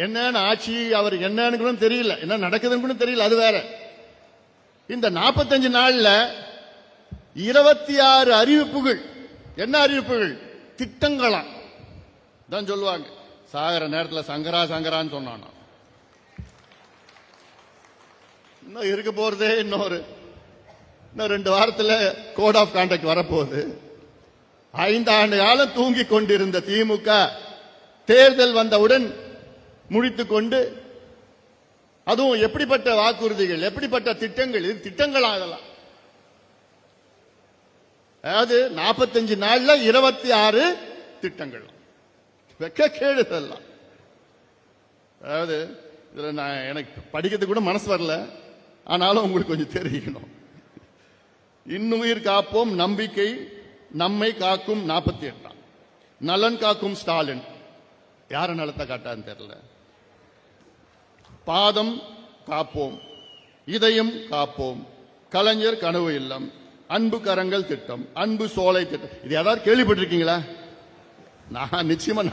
என்னன்னு ஆட்சி அவர் என்னன்னு கூட தெரியல, என்ன நடக்குதுன்னு கூட தெரியல, அது வேற. இந்த 45 நாள்ல 26 அறிவிப்புகள். என்ன அறிவிப்புகள்? திட்டங்களாம் தான் சொல்லுவாங்க. சாகர நேரத்தில் சங்கரா சங்கரான்னு சொன்னான். இன்னும் இருக்க போறதே இன்னும் 2 வாரத்தில் கோட் ஆஃப் கான்டக்ட் வரப்போகுது. 5 ஆண்டு காலம் தூங்கிக் கொண்டிருந்த திமுக தேர்தல் வந்தவுடன் முழித்துக் கொண்டு, அதுவும் எப்படிப்பட்ட வாக்குறுதிகள், எப்படிப்பட்ட திட்டங்கள், இது திட்டங்களா அதெல்லாம்? அதாவது 45 நாள்ல 26 திட்டங்கள். வெக்கக்கேடு இதெல்லாம். அதாவது இதுல நான் எனக்கு படிக்கிறதுக்கு கூட மனசு வரல. ஆனாலும் உங்களுக்கு கொஞ்சம் தெரிவிக்கணும். இன்னுயிர் காப்போம் நம்பிக்கை நம்மை காக்கும் 48 நலன் காக்கும் ஸ்டாலின் யார நலத்தை காட்டான்னு தெரியல. பாதம் காப்போம், இதயம் காப்போம், கலைஞர் கனவு இல்லம், அன்பு கரங்கள் திட்டம், அன்பு சோலை திட்டம். இது யாராவது கேள்விப்பட்டிருக்கீங்களா? நான் நிச்சயமா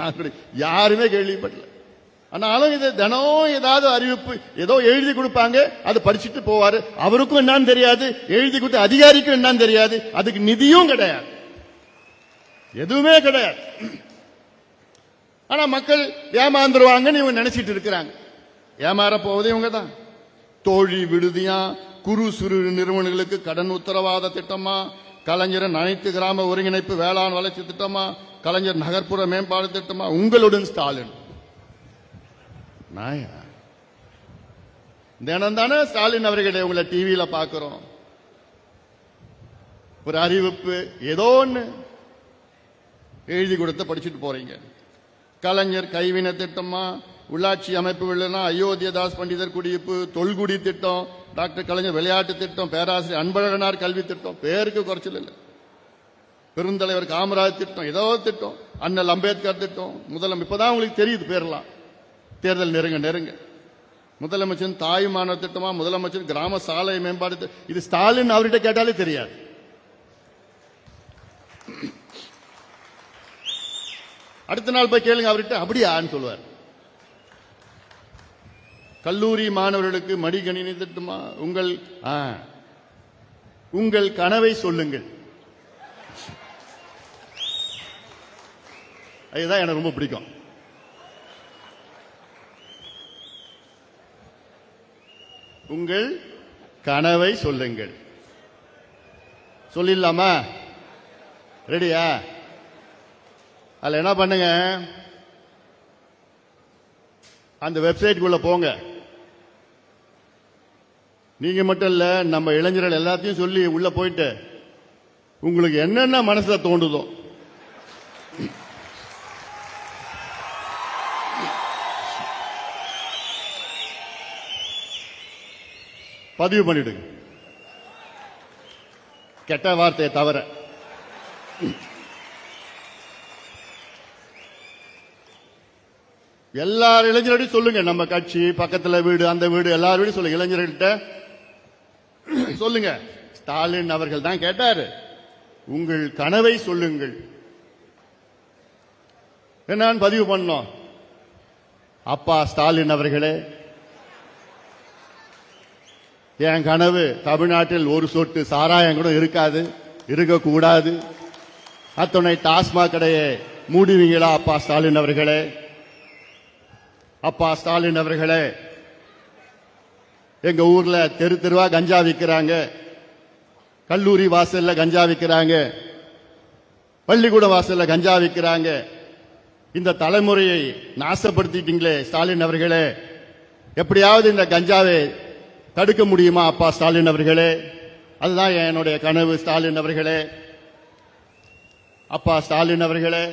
யாருமே கேள்விப்படல. ஆனாலும் இது தினம் ஏதாவது அறிவிப்பு ஏதோ எழுதி கொடுப்பாங்க, அது படிச்சுட்டு போவாரு. அவருக்கும் என்னன்னு தெரியாது, எழுதி கொடுத்த அதிகாரிக்கும் என்னன்னு தெரியாது, அதுக்கு நிதியும் கிடையாது, எதுவுமே கிடையாது. ஆனா மக்கள் ஏமாந்துருவாங்கன்னு இவங்க நினைச்சிட்டு இருக்கிறாங்க. ஏமாற போவதே இவங்க தான். தோழி விடுதியா, குறு சிறு நிறுவனங்களுக்கு கடன் உத்தரவாத திட்டமா, கலைஞர் அனைத்து கிராம ஒருங்கிணைப்பு வேளாண் வளர்ச்சி திட்டமா, கலைஞர் நகர்ப்புற மேம்பாடு திட்டமா, உங்களுடன் ஸ்டாலின். தினம் தானே ஸ்டாலின் அவர்களை உங்களை டிவியில பாக்குறோம். ஒரு அறிவிப்பு ஏதோ ஒண்ணு எழுதி கொடுத்து படிச்சுட்டு போறீங்க. கலைஞர் கைவினை திட்டமா, உள்ளாட்சி அமைப்புகள்னா அயோத்தியதாஸ் பண்டிதர் குடியிருப்பு, தொல்குடி திட்டம், டாக்டர் கலைஞர் விளையாட்டு திட்டம், பேராசிரியர் அன்பழகனார் கல்வி திட்டம், பேருக்கு குறைச்சல் இல்லை. பெருந்தலைவர் காமராஜ் திட்டம், ஏதோ திட்டம், அண்ணல் அம்பேத்கர் திட்டம், முதலமைச்சர் இப்பதான் உங்களுக்கு தெரியுது பேரெல்லாம். தேர்தல் நெருங்க முதலமைச்சர் தாயுமான திட்டமா, முதலமைச்சர் கிராம சாலை மேம்பாடு. இது ஸ்டாலின் அவர்கிட்ட கேட்டாலே தெரியாது. அடுத்த நாள் போய் கேளுங்க அவர்கிட்ட, அப்படியான்னு சொல்லுவார். கல்லூரி மாணவர்களுக்கு மடிக்கணினி திட்டமா, உங்கள் கனவை சொல்லுங்கள். அதுதான் எனக்கு ரொம்ப பிடிக்கும். உங்கள் கனவை சொல்லுங்கள். சொல்லிடலாமா? ரெடியா? அதுல என்ன பண்ணுங்க, அந்த வெப்சைட்டுக்குள்ள போங்க. நீங்க மட்டும் இல்ல, நம்ம இளைஞர்கள் எல்லாத்தையும் சொல்லி உள்ள போயிட்டு உங்களுக்கு என்னென்ன மனசுல தோண்டுதோ பதிவு பண்ணிடுங்க. கெட்ட வார்த்தையை தவிர. எல்லா இளைஞர்களையும் சொல்லுங்க. நம்ம கட்சி பக்கத்துல வீடு, அந்த வீடு, எல்லாரும் சொல்லுங்க. இளைஞர்கள்ட்ட சொல்லுங்க. ஸ்டாலின் அவர்கள் தான் கேட்டாரு, உங்கள் கனவை சொல்லுங்கள். என்னன்னு பதிவு பண்ணோம். அப்பா ஸ்டாலின் அவர்களே, என் கனவு தமிழ்நாட்டில் ஒரு சொட்டு சாராயம் கூட இருக்காது, இருக்கக்கூடாது. அத்துணை டாஸ்மாக் கடையை மூடுவீங்களா அப்பா ஸ்டாலின் அவர்களே? அப்பா ஸ்டாலின் அவர்களே, எங்க ஊர்ல தெரு தெருவா கஞ்சா விற்கிறாங்க, கல்லூரி வாசல்ல கஞ்சா விற்கிறாங்க, பள்ளிக்கூட வாசல்ல கஞ்சா விற்கிறாங்க. இந்த தலைமுறையை நாசப்படுத்திட்டீங்களே ஸ்டாலின் அவர்களே, எப்படியாவது இந்த கஞ்சாவை தடுக்க முடியுமா அப்பா ஸ்டாலின் அவர்களே? அதுதான் என்னுடைய கனவு ஸ்டாலின் அவர்களே. அப்பா ஸ்டாலின் அவர்களே,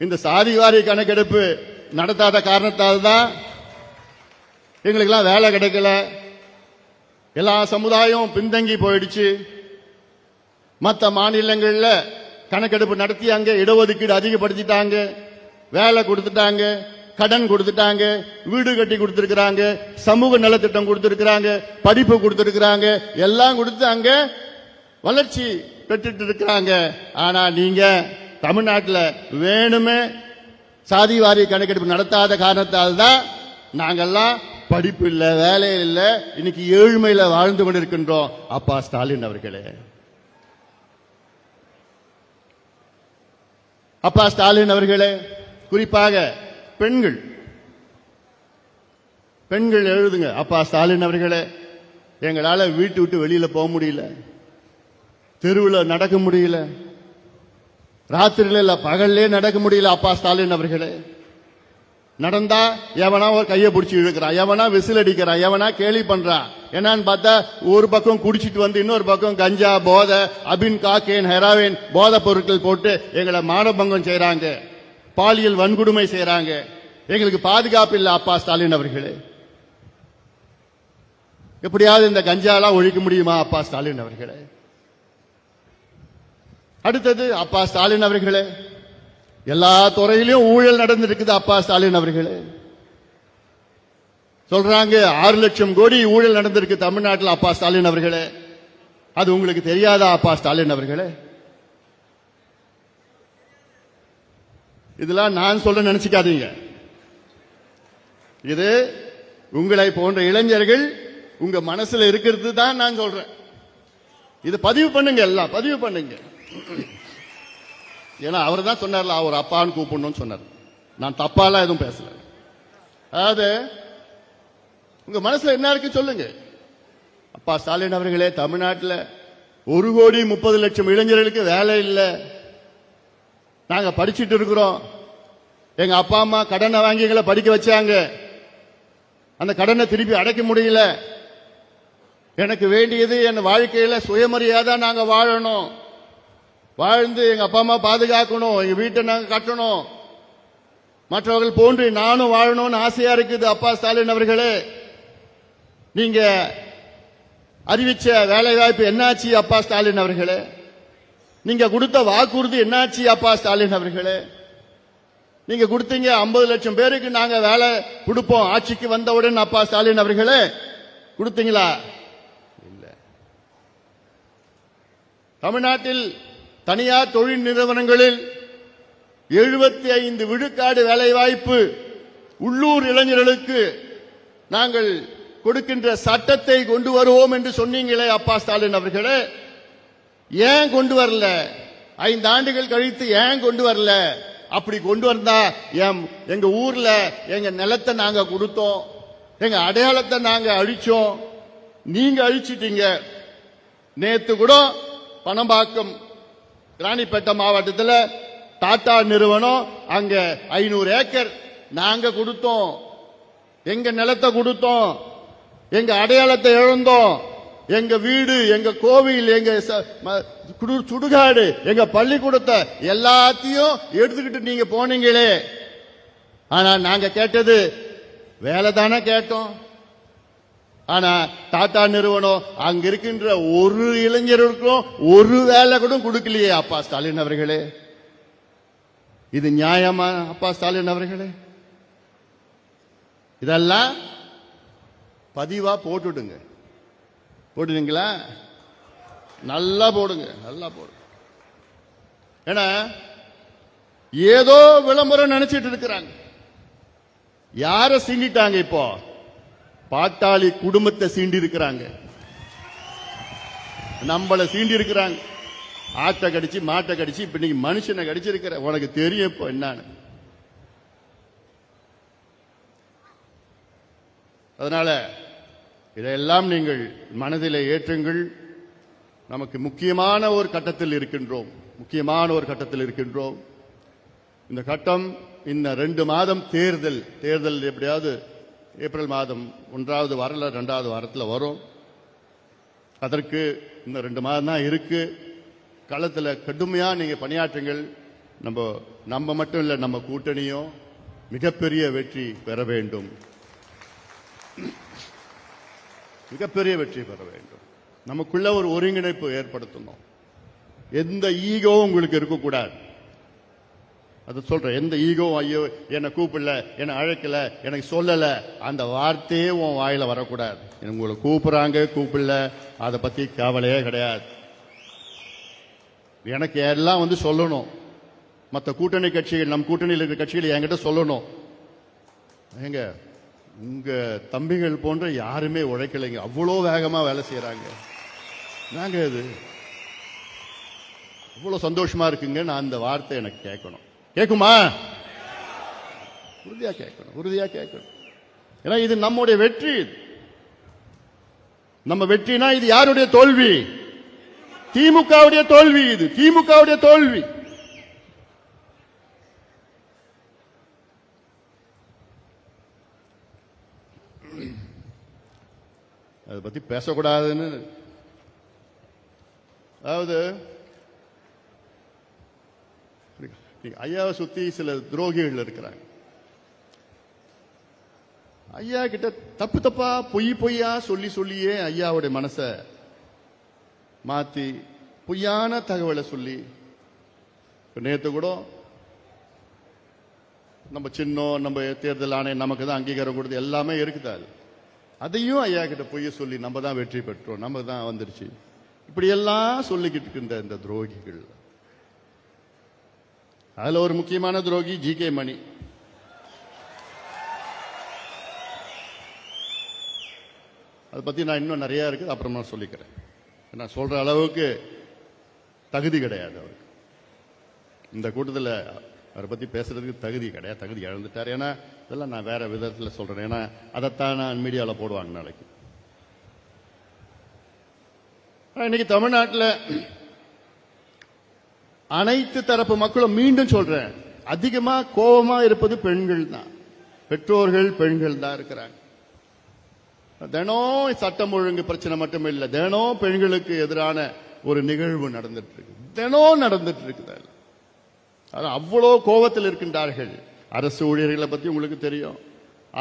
இந்த சாதிவாரி கணக்கெடுப்பு நடத்தாத காரணத்தால் தான் எங்களுக்கெல்லாம் வேலை கிடைக்கல. எல்லா சமுதாயம் பின்தங்கி போயிடுச்சு. மற்ற மாநிலங்கள்ல கணக்கெடுப்பு நடத்தி அங்க இடஒதுக்கீடு அதிகப்படுத்திட்டாங்க, வேலை கொடுத்துட்டாங்க, கடன் கொடுத்துட்டாங்க, வீடு கட்டி கொடுத்திருக்கிறாங்க, சமூக நலத்திட்டம் கொடுத்திருக்கிறாங்க, படிப்பு கொடுத்திருக்கிறாங்க, எல்லாம் கொடுத்து அங்க வளர்ச்சி பெற்றுட்டு இருக்கிறாங்க. ஆனா நீங்க தமிழ்நாட்டில் வேணுமே சாதிவாரி கணக்கெடுப்பு நடத்தாத காரணத்தால் தான் நாங்கெல்லாம் படிப்பு இல்ல, வேலை இல்ல, இன்னைக்கு ஏழ்மையில வாழ்ந்து கொண்டிருக்கின்றோம். அப்பா ஸ்டாலின் அவர்களே, அப்பா ஸ்டாலின் அவர்களே, குறிப்பாக பெண்கள் எழுதுங்க. அப்பா ஸ்டாலின் அவர்களே, எங்களால வீட்டு விட்டு வெளியில போக முடியல, தெருவில் நடக்க முடியல, ராத்திரில இல்ல பகல்லே நடக்க முடியல. அப்பா ஸ்டாலின் அவர்களே, நடந்தா எவனா ஒரு கையை பிடிச்சி இழுக்கிறான், எவனா விசில் அடிக்கிறான், எவனா கேலி பண்றான். என்னன்னு பார்த்தா ஒரு பக்கம் குடிச்சிட்டு வந்து இன்னொரு பக்கம் கஞ்சா, போதை, அபின், காக்கேன், ஹெராவின் போதை பொருட்கள் போட்டு எங்களை மானபங்கம் செய்யறாங்க, பாலியல் வன்கொடுமை செய்யறாங்க. எங்களுக்கு பாதுகாப்பு இல்ல அப்பா ஸ்டாலின் அவர்களே. எப்படியாவது இந்த கஞ்சாலாம் ஒழிக்க முடியுமா அப்பா ஸ்டாலின் அவர்களே? அடுத்தது அப்பா ஸ்டாலின் அவர்களே, எல்லா துறையிலும் ஊழல் நடந்திருக்குது அப்பா ஸ்டாலின் அவர்களே. சொல்றாங்க 6 லட்சம் கோடி ஊழல் நடந்திருக்கு தமிழ்நாட்டில் அப்பா ஸ்டாலின் அவர்களே. அது உங்களுக்கு தெரியாதா அப்பா ஸ்டாலின் அவர்களே? இதெல்லாம் நான் சொல்ல நினைச்சுக்காதீங்க. இது உங்களை போன்ற இளைஞர்கள் உங்க மனசுல இருக்கிறது தான் நான் சொல்றேன். இது பதிவு பண்ணுங்க, எல்லாம் பதிவு பண்ணுங்க. ஏன்னா அவர் தான் சொன்னார்ல, அவர் அப்பான்னு கூப்பிடணும்னு சொன்னார். நான் தப்பாலாம் எதுவும் பேசல. அதாவது உங்க மனசுல என்ன இருக்கு சொல்லுங்க. அப்பா ஸ்டாலின் அவர்களே, தமிழ்நாட்டில் 1,30,00,000 இளைஞர்களுக்கு வேலை இல்லை. நாங்க படிச்சுட்டு இருக்கிறோம். எங்க அப்பா அம்மா கடனை வாங்கி எங்களை படிக்க வச்சாங்க. அந்த கடனை திருப்பி அடைக்க முடியல. எனக்கு வேண்டியது என் வாழ்க்கையில சுயமரியாதை நாங்க வாழணும். வாழ்ந்து எங்க அப்பா அம்மா பாதுகாக்கணும், எங்க வீட்டை நாங்க கட்டணும், மற்றவர்கள் போன்று நானும் வாழணும்னு ஆசையா இருக்குது. அப்பா ஸ்டாலின் அவர்களே, நீங்க அறிவிச்ச வேலை வாய்ப்பு என்னாச்சு அப்பா ஸ்டாலின் அவர்களே? நீங்க கொடுத்த வாக்குறுதி என்னாச்சு அப்பா ஸ்டாலின் அவர்களே? நீங்க கொடுத்தீங்க 50 லட்சம் பேருக்கு நாங்க வேலை கொடுப்போம் ஆட்சிக்கு வந்தவுடன் அப்பா ஸ்டாலின் அவர்களே, கொடுத்தீங்களா? இல்ல. தமிழ்நாட்டில் தனியார் தொழில் நிறுவனங்களில் 75 விழுக்காடு வேலை வாய்ப்பு உள்ளூர் இளைஞர்களுக்கு நாங்கள் கொடுக்கின்ற சட்டத்தை கொண்டு வருவோம் என்று சொன்னீங்களே அப்பா ஸ்டாலின் அவர்களே, ஏன் கொண்டு வரல? 5 ஆண்டுகள் கழித்து ஏன் கொண்டு வரல? அப்படி கொண்டு வந்தா எங்க ஊர்ல எங்க நிலத்தை நாங்க கொடுத்தோம், எங்க அடையாளத்தை நாங்க அழிச்சோம், நீங்க அழிச்சிட்டீங்க. நேத்து கூட பணம்பாக்கம் ராணிப்பேட்டை மாவட்டத்தில் டாடா நிறுவனம் அங்க 500 ஏக்கர் நாங்க கொடுத்தோம், எங்க நிலத்தை கொடுத்தோம், எங்க அடையாளத்தை இழந்தோம், எங்க வீடு, எங்க கோவில், எங்க சுடுகாடு, எங்க பள்ளிக்கூடத்தை எல்லாத்தையும் எடுத்துக்கிட்டு நீங்க போனீங்களே. ஆனா நாங்க கேட்டது வேலை தானே கேட்டோம். ஆனா டாடா நிறுவனம் அங்க இருக்கின்ற ஒரு இளைஞருக்கும் ஒரு வேலை கூட கொடுக்கலையே அப்பா ஸ்டாலின் அவர்களே. இது நியாயமா அப்பா ஸ்டாலின் அவர்களே? இதெல்லாம் பதிவா போட்டுடுங்க. போடுவீங்களா? நல்லா போடுங்க, நல்லா போடுங்க. ஏன்னா ஏதோ விளம்பரம் நினைச்சிட்டு இருக்கிறாங்க. யார சீண்டிட்டாங்க? இப்போ பாட்டாளி குடும்பத்தை சீண்டி இருக்கிறாங்க, நம்மள சீண்டி இருக்கிறாங்க. ஆட்டை கடிச்சு மாட்டை கடிச்சு இப்ப நீங்க மனுஷனை கடிச்சிருக்கிற உனக்கு தெரியும் இப்போ என்னன்னு. அதனால இதையெல்லாம் நீங்கள் மனதில் ஏற்றுங்கள். நமக்கு முக்கியமான ஒரு கட்டத்தில் இருக்கின்றோம். இந்த கட்டம் இன்னும் 2 மாதம் தேர்தல் எப்படியாவது ஏப்ரல் மாதம் 1வது வாரம் 2வது வாரத்தில் வரும். அதற்கு இன்னும் 2 மாதம் தான் இருக்கு. களத்தில் கடுமையா நீங்க பணியாற்றுங்கள். நம்ம மட்டும் இல்ல, நம்ம கூட்டணியும் மிகப்பெரிய வெற்றி பெற வேண்டும். மிகப்பெரிய வெற்றி பெற வேண்டும். நமக்குள்ள ஒரு ஒருங்கிணைப்பு ஏற்படுத்தணும். எந்த ஈகோவும் உங்களுக்கு இருக்கக்கூடாது. அது சொல்றேன், எந்த ஈகோவும் ஐயோ என்னை கூப்பிடல, என்னை அழைக்கல, எனக்கு சொல்லல, அந்த வார்த்தையே உன் வாயில வரக்கூடாது. உங்களை கூப்பிடுறாங்க கூப்பிடல அதை பத்தி கவலையே கிடையாது. எனக்கு எல்லாம் சொல்லணும். மற்ற கூட்டணி கட்சிகள், நம் கூட்டணியில் இருக்கிற கட்சிகள் என்கிட்ட சொல்லணும், ஏங்க உங்க தம்பிகள் போன்ற யாருமே உழைக்கலைங்க, அவ்வளோ வேகமா வேலை செய்யறாங்க, நாங்க இது இவ்வளவு சந்தோஷமா இருக்குங்க. நான் அந்த வார்த்தை எனக்கு கேட்கணும். கேட்குமா? உறுதியா கேட்கணும். ஏன்னா இது நம்முடைய வெற்றி. நம்ம வெற்றினா இது யாருடைய தோல்வி? திமுகவுடைய தோல்வி. இது திமுகவுடைய தோல்வி. அதை பத்தி பேசக்கூடாதுன்னு, அதாவது ஐயாவை சுத்தி சில துரோகிகள் இருக்கிறாங்க. ஐயா கிட்ட தப்பு தப்பா பொய்யா சொல்லியே ஐயாவுடைய மனசை மாத்தி பொய்யான தகவலை சொல்லி நேத்து கூட நம்ம சின்னம் நம்ம தேர்தல் ஆணையம் நமக்கு தான் அங்கீகாரம் கொடுத்து எல்லாமே இருக்குது. அதையும் ஐயா கிட்ட பொய்ய சொல்லி நம்ம தான் வெற்றி பெற்றோம், நம்ம தான் வந்துருச்சு, இப்படி எல்லாம் சொல்லிக்கிட்டு இருக்கின்ற இந்த துரோகிகள். அதுல ஒரு முக்கியமான துரோகி ஜி.கே. மணி. அதை பத்தி நான் இன்னும் நிறைய இருக்குது, அப்புறமா சொல்லிக்கிறேன். நான் சொல்ற அளவுக்கு தகுதி கிடையாது அவருக்கு. இந்த கூட்டத்தில் அவரை பத்தி பேசுறதுக்கு தகுதி கிடையாது, தகுதி இழந்துட்டார். ஏன்னா இதெல்லாம் நான் வேற விதத்தில் சொல்றேன். ஏன்னா அதைத்தான் நான் மீடியாவில் போடுவாங்க நாளைக்கு. இன்னைக்கு தமிழ்நாட்டில் அனைத்து தரப்பு மக்களும், மீண்டும் சொல்றேன், அதிகமா கோபமா இருப்பது பெண்கள் தான். பெற்றோர்கள் பெண்கள் தான் இருக்கிறாங்க. தினம் சட்டம் ஒழுங்கு பிரச்சனை மட்டும் இல்லை, தினம் பெண்களுக்கு எதிரான ஒரு நிகழ்வு நடந்துட்டு இருக்கு, தினம் நடந்துட்டு இருக்குது. அவ்வளோ கோபத்தில் இருக்கின்றார்கள். அரசு ஊழியர்களை பத்தி உங்களுக்கு தெரியும்,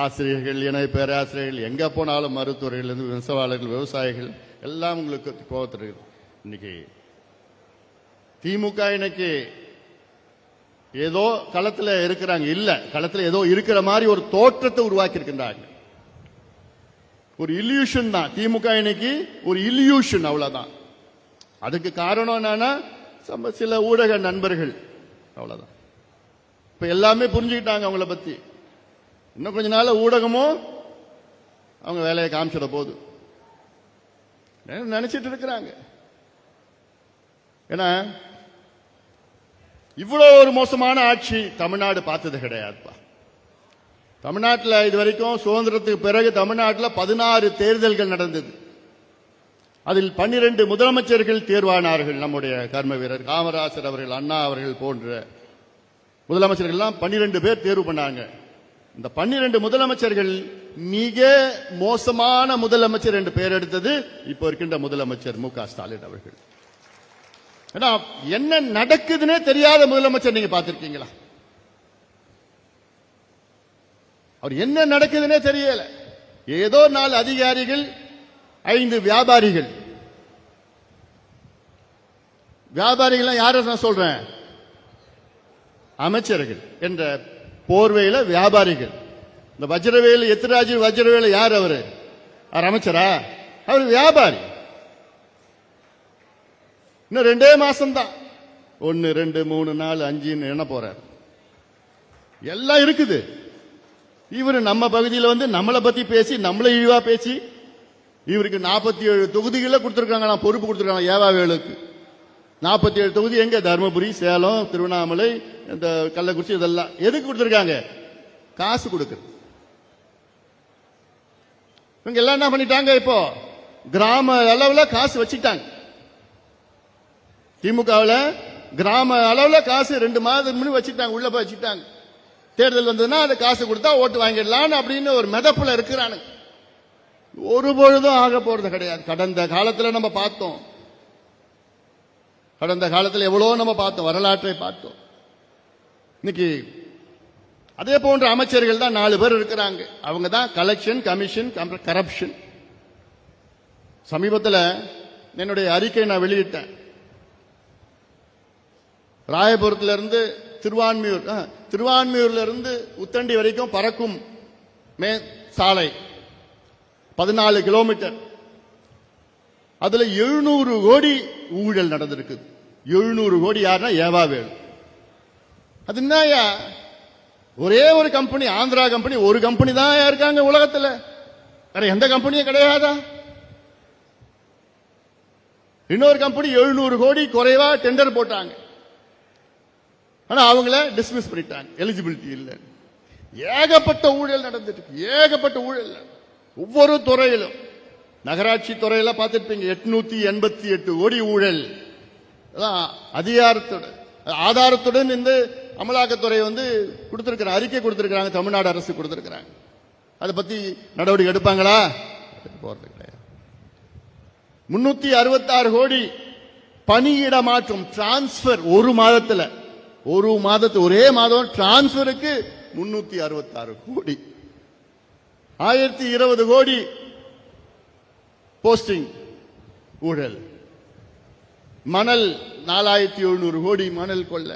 ஆசிரியர்கள், இணை பேராசிரியர்கள், எங்க போனாலும் மருத்துவர்கள், நெசவாளர்கள், விவசாயிகள் எல்லாம் உங்களுக்கு கோபத்தில் இருக்கு. இன்னைக்கு திமுக இன்னைக்கு ஏதோ களத்தில் இருக்கிறாங்க, இல்ல களத்தில் ஏதோ இருக்கிற மாதிரி ஒரு தோற்றத்தை உருவாக்கி இருக்கின்றாங்க. ஒரு இல்யூஷன் தான் திமுக இன்னைக்கு, ஒரு இல்யூஷன், அவ்வளவுதான். அதுக்கு காரணம் என்னன்னா சில ஊடக நண்பர்கள், அவ்வளவுதான். இப்ப எல்லாமே புரிஞ்சுக்கிட்டாங்க அவங்கள பத்தி. இன்னும் கொஞ்ச நாள் ஊடகமும் அவங்க வேலையை காமிச்சிட போது நினைச்சிட்டு இருக்கிறாங்க. ஏன்னா இவ்வளவு ஒரு மோசமான ஆட்சி தமிழ்நாடு பார்த்தது கிடையாதுப்பா. தமிழ்நாட்டில் இது வரைக்கும் சுதந்திரத்துக்கு பிறகு தமிழ்நாட்டில் 16 தேர்தல்கள் நடந்தது. அதில் 12 முதலமைச்சர்கள் தேர்வானார்கள். நம்முடைய கர்ம வீரர் காமராசர் அவர்கள், அண்ணா அவர்கள் போன்ற முதலமைச்சர்கள் 12 பேர் தேர்வு பண்ணாங்க. இந்த 12 முதலமைச்சர்கள் மிக மோசமான முதலமைச்சர் என்று பெயர் எடுத்தது இப்ப இருக்கின்ற முதலமைச்சர் மு.க. ஸ்டாலின் அவர்கள். என்ன நடக்குதுன்னே தெரியாத முதலமைச்சர் நீங்க பார்த்திருக்கீங்களா? அவர் என்ன நடக்குதுன்னே தெரியல. ஏதோ 4 அதிகாரிகள், 5 வியாபாரிகள். வியாபாரிகள் யார நான் சொல்றேன்? அமைச்சர்கள் என்ற போர்வையில வியாபாரிகள். இந்த வஜ்ரவேலு, எத்திராஜ் வஜ்ரவேலு யார்? அவரு அமைச்சரா? அவர் வியாபாரி. இன்னும் 2 மாசம் தான், 1 2 3 4 5 என்ன போறார், எல்லாம் இருக்குது. இவர் நம்ம பகுதியில் வந்து நம்மளை பத்தி பேசி, நம்மளை இழிவா பேசி, இவருக்கு 47 தொகுதிகளை கொடுத்திருக்காங்க. நான் பொறுப்பு கொடுத்திருக்காங்க ஏவாவேலுக்கு. 47 தொகுதி எங்க? தர்மபுரி, சேலம், திருவண்ணாமலை, இந்த கள்ளக்குறிச்சி, இதெல்லாம் எதுக்கு கொடுத்திருக்காங்க? காசு கொடுக்குறது. இவங்க எல்லாம் என்ன பண்ணிட்டாங்க? இப்போ கிராம அளவில் காசு வச்சுட்டாங்க. திமுகவில் கிராம அளவில் காசு 2 மாதம் முன்னாடி வச்சுட்டாங்க, உள்ள போய் வச்சுட்டாங்க. தேர்தல் வந்ததுன்னா அதை காசு கொடுத்தா ஓட்டு வாங்கிடலாம் அப்படின்னு ஒரு மெதப்புல இருக்கிறானு. ஒரு பொழுதும் ஆக போறது கிடையாது. கடந்த காலத்தில் நம்ம பார்த்தோம், கடந்த காலத்தில் எவ்வளவு நம்ம பார்த்தோம், வரலாற்றை பார்த்தோம். இன்னைக்கு அதே போன்ற அமைச்சர்கள் தான் 4 பேர் இருக்கிறாங்க. அவங்க தான் கலெக்ஷன், கமிஷன், கரப்ஷன். சமீபத்தில் என்னுடைய அறிக்கை நான் வெளியிட்டேன். ராயபுரத்திலிருந்து திருவான்மியூர்ல இருந்து உத்தண்டி வரைக்கும் பறக்கும் சாலை 14 கிலோமீட்டர். அதுல 700 கோடி ஊழல் நடந்திருக்கு. 700 கோடி யாருன்னா ஏவாவேலு. அது என்னயா? ஒரே ஒரு கம்பெனி, ஆந்திரா கம்பெனி, ஒரு கம்பெனி தான் இருக்காங்க உலகத்தில், வேற எந்த கம்பெனியும் கிடையாதா? இன்னொரு கம்பெனி 700 கோடி குறைவா டெண்டர் போட்டாங்க. ஆனா அவங்கள டிஸ்மிஸ் பண்ணிட்டாங்க, எலிஜிபிலிட்டி இல்லை. ஏகப்பட்ட ஊழல் நடந்துட்டு, ஏகப்பட்ட ஊழல் ஒவ்வொரு துறையிலும். நகராட்சி துறையில பார்த்துருப்பீங்க, 888 கோடி ஊழல். அதிகாரத்துடன் ஆதாரத்துடன் இந்த அமலாக்கத்துறை வந்து கொடுத்திருக்கிற அறிக்கை கொடுத்திருக்கிறாங்க, தமிழ்நாடு அரசு கொடுத்திருக்கிறாங்க. அதை பத்தி நடவடிக்கை எடுப்பாங்களா? போறது கிடையாது. 366 கோடி பணியிட மாற்றம், டிரான்ஸ்பர் ஒரு மாதத்துல, ஒரே மாதம் டிரான்ஸ்பருக்கு 366 கோடி. 1020 கோடி போஸ்டிங் ஊழல், மணல் 4700 கோடி மணல் கொள்ள,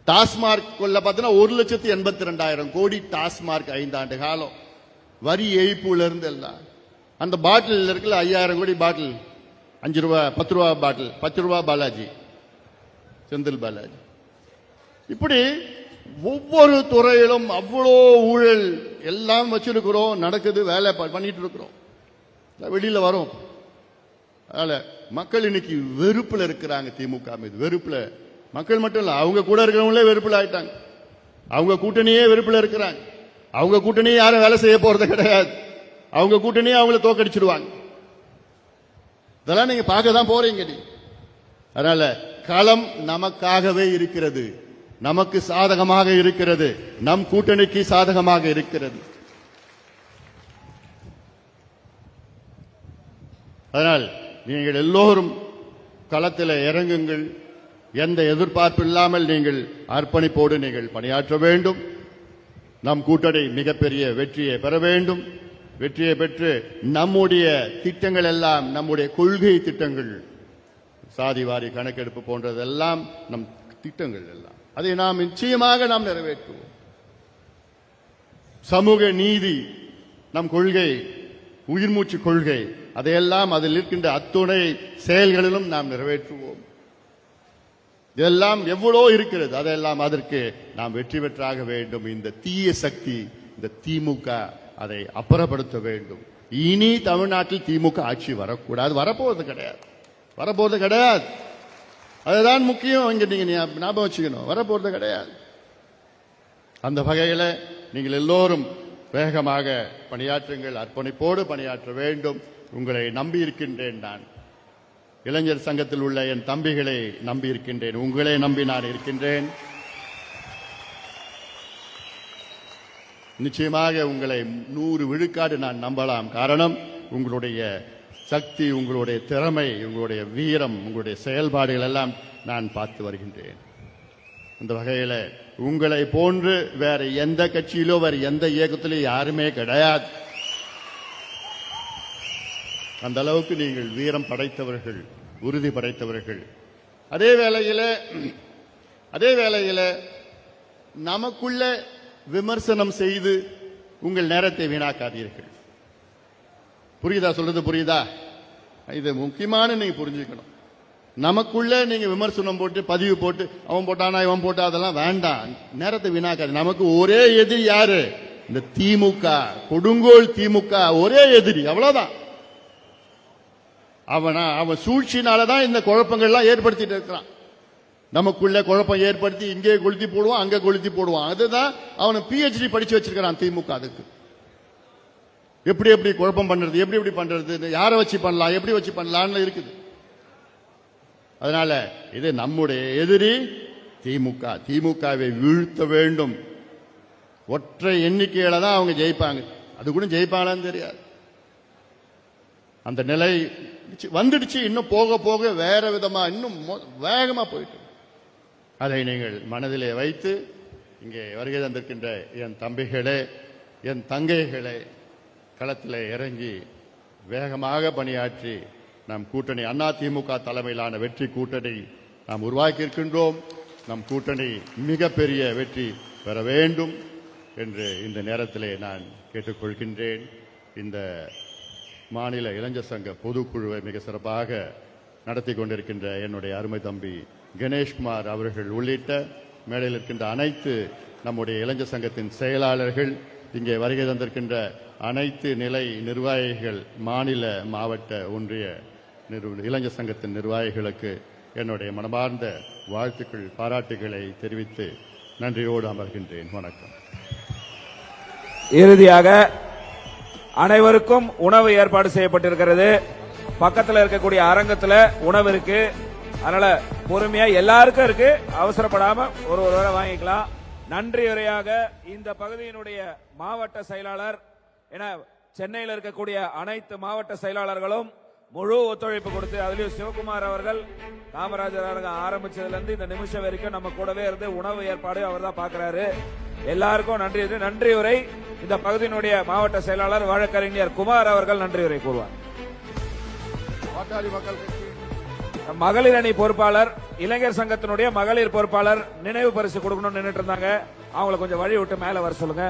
டாஸ்மார்க் கொள்ள பார்த்தீங்கன்னா 1,82,000 கோடி டாஸ்மார்க் 5 ஆண்டு காலம், வரி ஏய்ப்புல இருந்து எல்லாம். அந்த பாட்டில் இருக்குல்ல 5000 கோடி பாட்டில், 5 ரூபா 10 ரூபா பாட்டில், 10 ரூபா பாலாஜி, செந்தில் பாலாஜி. இப்படி ஒவ்வொரு துறையிலும் அவ்வளோ ஊழல் எல்லாம் வச்சிருக்கிறோம், நடக்குது, வேலை பண்ணிட்டு இருக்கிறோம், வெளியில வரும். அதனால மக்கள் இன்னைக்கு வெறுப்புல இருக்கிறாங்க திமுக மீது. வெறுப்புல மக்கள் மட்டும் இல்ல, அவங்க கூட இருக்கிறவங்களே வெறுப்புல ஆயிட்டாங்க. அவங்க கூட்டணியே வெறுப்புல இருக்கிறாங்க. அவங்க கூட்டணியே யாரும் வேலை செய்ய போறது கிடையாது. அவங்க கூட்டணியே அவங்கள தோக்கடிச்சிடுவாங்க. இதெல்லாம் நீங்க பார்க்க தான் போறீங்க. அதனால களம் நமக்காகவே இருக்கிறது, நமக்கு சாதகமாக இருக்கிறது, நம் கூட்டணிக்கு சாதகமாக இருக்கிறது. அதனால் நீங்கள் எல்லோரும் களத்தில் இறங்குங்கள். எந்த எதிர்பார்ப்பு இல்லாமல் நீங்கள் அர்ப்பணிப்போடு நீங்கள் பணியாற்ற வேண்டும். நம் கூட்டணி மிகப்பெரிய வெற்றியை பெற வேண்டும். வெற்றியை பெற்று நம்முடைய திட்டங்கள் எல்லாம், நம்முடைய கொள்கை திட்டங்கள், சாதிவாரி கணக்கெடுப்பு போன்றதெல்லாம் நம் திட்டங்கள் எல்லாம், அதை நாம் நிச்சயமாக நாம் நிறைவேற்றுவோம். சமூக நீதி நம் கொள்கை, உயிர்மூச்சு கொள்கை, அதையெல்லாம் அதில் இருக்கின்ற அத்துணை செயல்களிலும் நாம் நிறைவேற்றுவோம். இதெல்லாம் எவ்வளோ இருக்கிறது, அதெல்லாம் அதற்கு நாம் வெற்றி பெற்றாக வேண்டும். இந்த தீய சக்தி, இந்த திமுக, அதை அப்புறப்படுத்த வேண்டும். இனி தமிழ்நாட்டில் திமுக ஆட்சி வரக்கூடாது, வரப்போவது கிடையாது, வரப்போவது கிடையாது. அதுதான் முக்கியம். இங்க நீங்க ஞாபகம் வச்சுக்கணும், வரப்போறது கிடையாது. அந்த வகையில நீங்கள் எல்லோரும் வேகமாக பணியாற்றுங்கள், அர்ப்பணிப்போடு பணியாற்ற வேண்டும். உங்களை நம்பி இருக்கின்றேன். நான் இளைஞர் சங்கத்தில் உள்ள என் தம்பிகளை நம்பி இருக்கின்றேன், உங்களை நம்பி நான் இருக்கின்றேன். நிச்சயமாக உங்களை 100 விழுக்காடு நான் நம்பலாம். காரணம், உங்களுடைய சக்தி, உங்களுடைய திறமை, உங்களுடைய வீரம், உங்களுடைய செயல்பாடுகள் எல்லாம் நான் பார்த்து வருகின்றேன். இந்த வகையில உங்களை போன்று வேற எந்த கட்சியிலோ வேற எந்த இயக்கத்திலோ யாருமே கிடையாது. அந்த அளவுக்கு நீங்கள் வீரம் படைத்தவர்கள், உறுதி படைத்தவர்கள். அதே வேளையில நமக்குள்ள விமர்சனம் செய்து உங்கள் நேரத்தை வீணாக்காதீர்கள். புரியுதா? சொல்றது புரியுதா? இது முக்கியமான நீங்க புரிஞ்சுக்கணும். நமக்குள்ள நீங்க விமர்சனம் போட்டு, பதிவு போட்டு, அவன் போட்டானா இவன் போட்டா, அதெல்லாம் வேண்டாம். நேரத்தை வீணாக்காது. நமக்கு ஒரே எதிரி யாரு? இந்த திமுக, கொடுங்கோல் திமுக ஒரே எதிரி, அவ்வளவுதான். அவன் சூழ்ச்சினாலதான் இந்த குழப்பங்கள்லாம் ஏற்படுத்திட்டு இருக்கிறான். நமக்குள்ள குழப்பம் ஏற்படுத்தி இங்கே கொளுத்தி போடுவான், அங்க கொளுத்தி போடுவான். அதுதான் அவனை PhD படிச்சு வச்சிருக்கிறான் திமுக. அதுக்கு எப்படி எப்படி குழப்பம் பண்றது, எப்படி எப்படி பண்றது, யாரை வச்சு பண்ணலாம், எப்படி வச்சு பண்ணலாம்னு இருக்குது. அதனால இது நம்முடைய எதிரி திமுக. திமுகவை வீழ்த்த வேண்டும். ஒற்றை எண்ணிக்கையில தான் அவங்க ஜெயிப்பாங்க. அது கூட ஜெயிப்பாங்களான்னு தெரியாது. அந்த நிலை வந்துடுச்சு. இன்னும் போக போக வேற விதமா இன்னும் வேகமா போயிட்டு, அதை நீங்கள் மனதிலே வைத்து இங்கே வருகை தந்திருக்கின்ற என் தம்பிகளே, என் தங்கைகளே, களத்தில் இறங்கி வேகமாக பணியாற்றி நம் கூட்டணி அதிமுக தலைமையிலான வெற்றி கூட்டணி நாம் உருவாக்கி இருக்கின்றோம். நம் கூட்டணி மிகப்பெரிய வெற்றி பெற வேண்டும் என்று இந்த நேரத்திலே நான் கேட்டுக்கொள்கின்றேன். இந்த மாநில இளைஞர் சங்க பொதுக்குழுவை மிக சிறப்பாக நடத்தி கொண்டிருக்கின்ற என்னுடைய அருமை தம்பி கணேஷ்குமார் அவர்கள் உள்ளிட்ட மேடையில் இருக்கின்ற அனைத்து நம்முடைய இளைஞர் சங்கத்தின் செயலாளர்கள், இங்கே வருகை தந்திருக்கின்ற அனைத்து நிலை நிர்வாகிகள், மாநில மாவட்ட ஒன்றிய இளைஞர் சங்கத்தின் நிர்வாகிகளுக்கு என்னுடைய மனமார்ந்த வாழ்த்துக்கள், பாராட்டுகளை தெரிவித்து நன்றியோடு அமர்கின்றேன். வணக்கம். இறுதியாக அனைவருக்கும் உணவு ஏற்பாடு செய்யப்பட்டிருக்கிறது. பக்கத்தில் இருக்கக்கூடிய அரங்கத்தில் உணவு இருக்கு. அதனால பொறுமையா எல்லாருக்கும் இருக்கு, அவசரப்படாம ஒரு ஒருவரை வாங்கிக்கலாம். நன்றி உரையாக இந்த பகுதியினுடைய மாவட்ட செயலாளர் என சென்னையில் இருக்கக்கூடிய அனைத்து மாவட்ட செயலாளர்களும் முழு ஒத்துழைப்பு கொடுத்து, அதுலயும் சிவகுமார் அவர்கள் காமராஜர் ஆரம்பிச்சதுல இருந்து இந்த நிமிஷம் வரைக்கும் நம்ம கூடவே இருந்து உணவு ஏற்பாடு அவர் தான் பாக்குறாரு. எல்லாருக்கும் நன்றி. நன்றி உரை இந்த பகுதியினுடைய மாவட்ட செயலாளர் வழக்கறிஞர் குமார் அவர்கள் நன்றி உரை கூறுவார். பாட்டாளி மக்கள் கட்சி மகளிர் அணி பொறுப்பாளர், இளைஞர் சங்கத்தினுடைய மகளிர் பொறுப்பாளர் நினைவு பரிசு கொடுக்கணும்னு நின்னுட்டு இருந்தாங்க. அவங்களை கொஞ்சம் வழி விட்டு மேல வர சொல்லுங்க.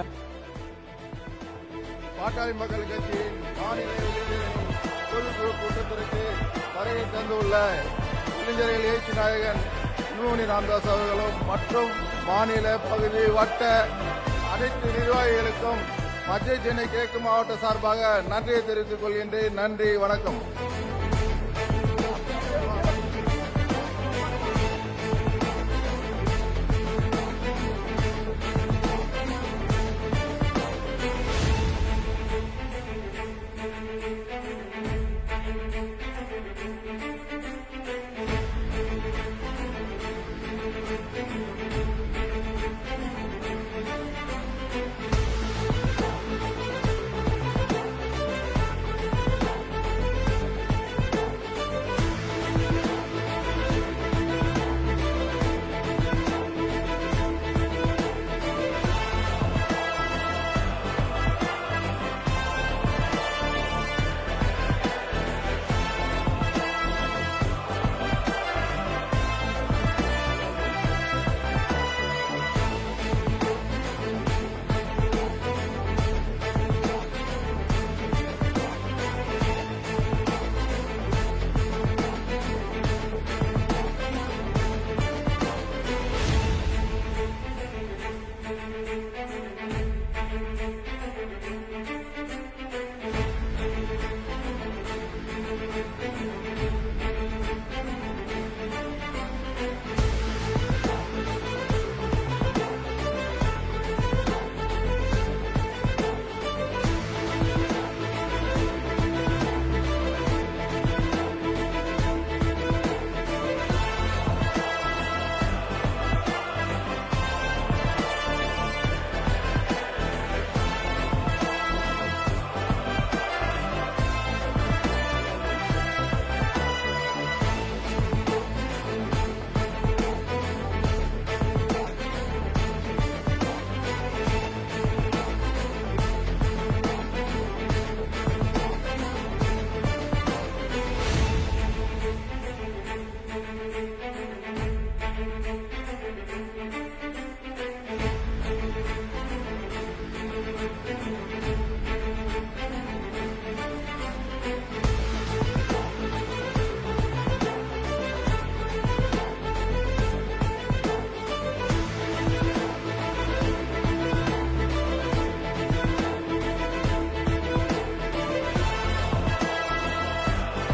பாட்டாளி மக்கள் கட்சியின் மாநில இளைஞர் பொதுக்குழு கூட்டத்திற்கு வருகை தந்துள்ள இளைஞர்கள் எழுச்சி நாயகன் நூனி ராமதாஸ் அவர்களும் மற்றும் மாநில பகுதி வட்ட அனைத்து நிர்வாகிகளுக்கும் மத்திய சென்னை கிழக்கு மாவட்ட சார்பாக நன்றியை தெரிவித்துக் கொள்கின்றேன். நன்றி, வணக்கம்.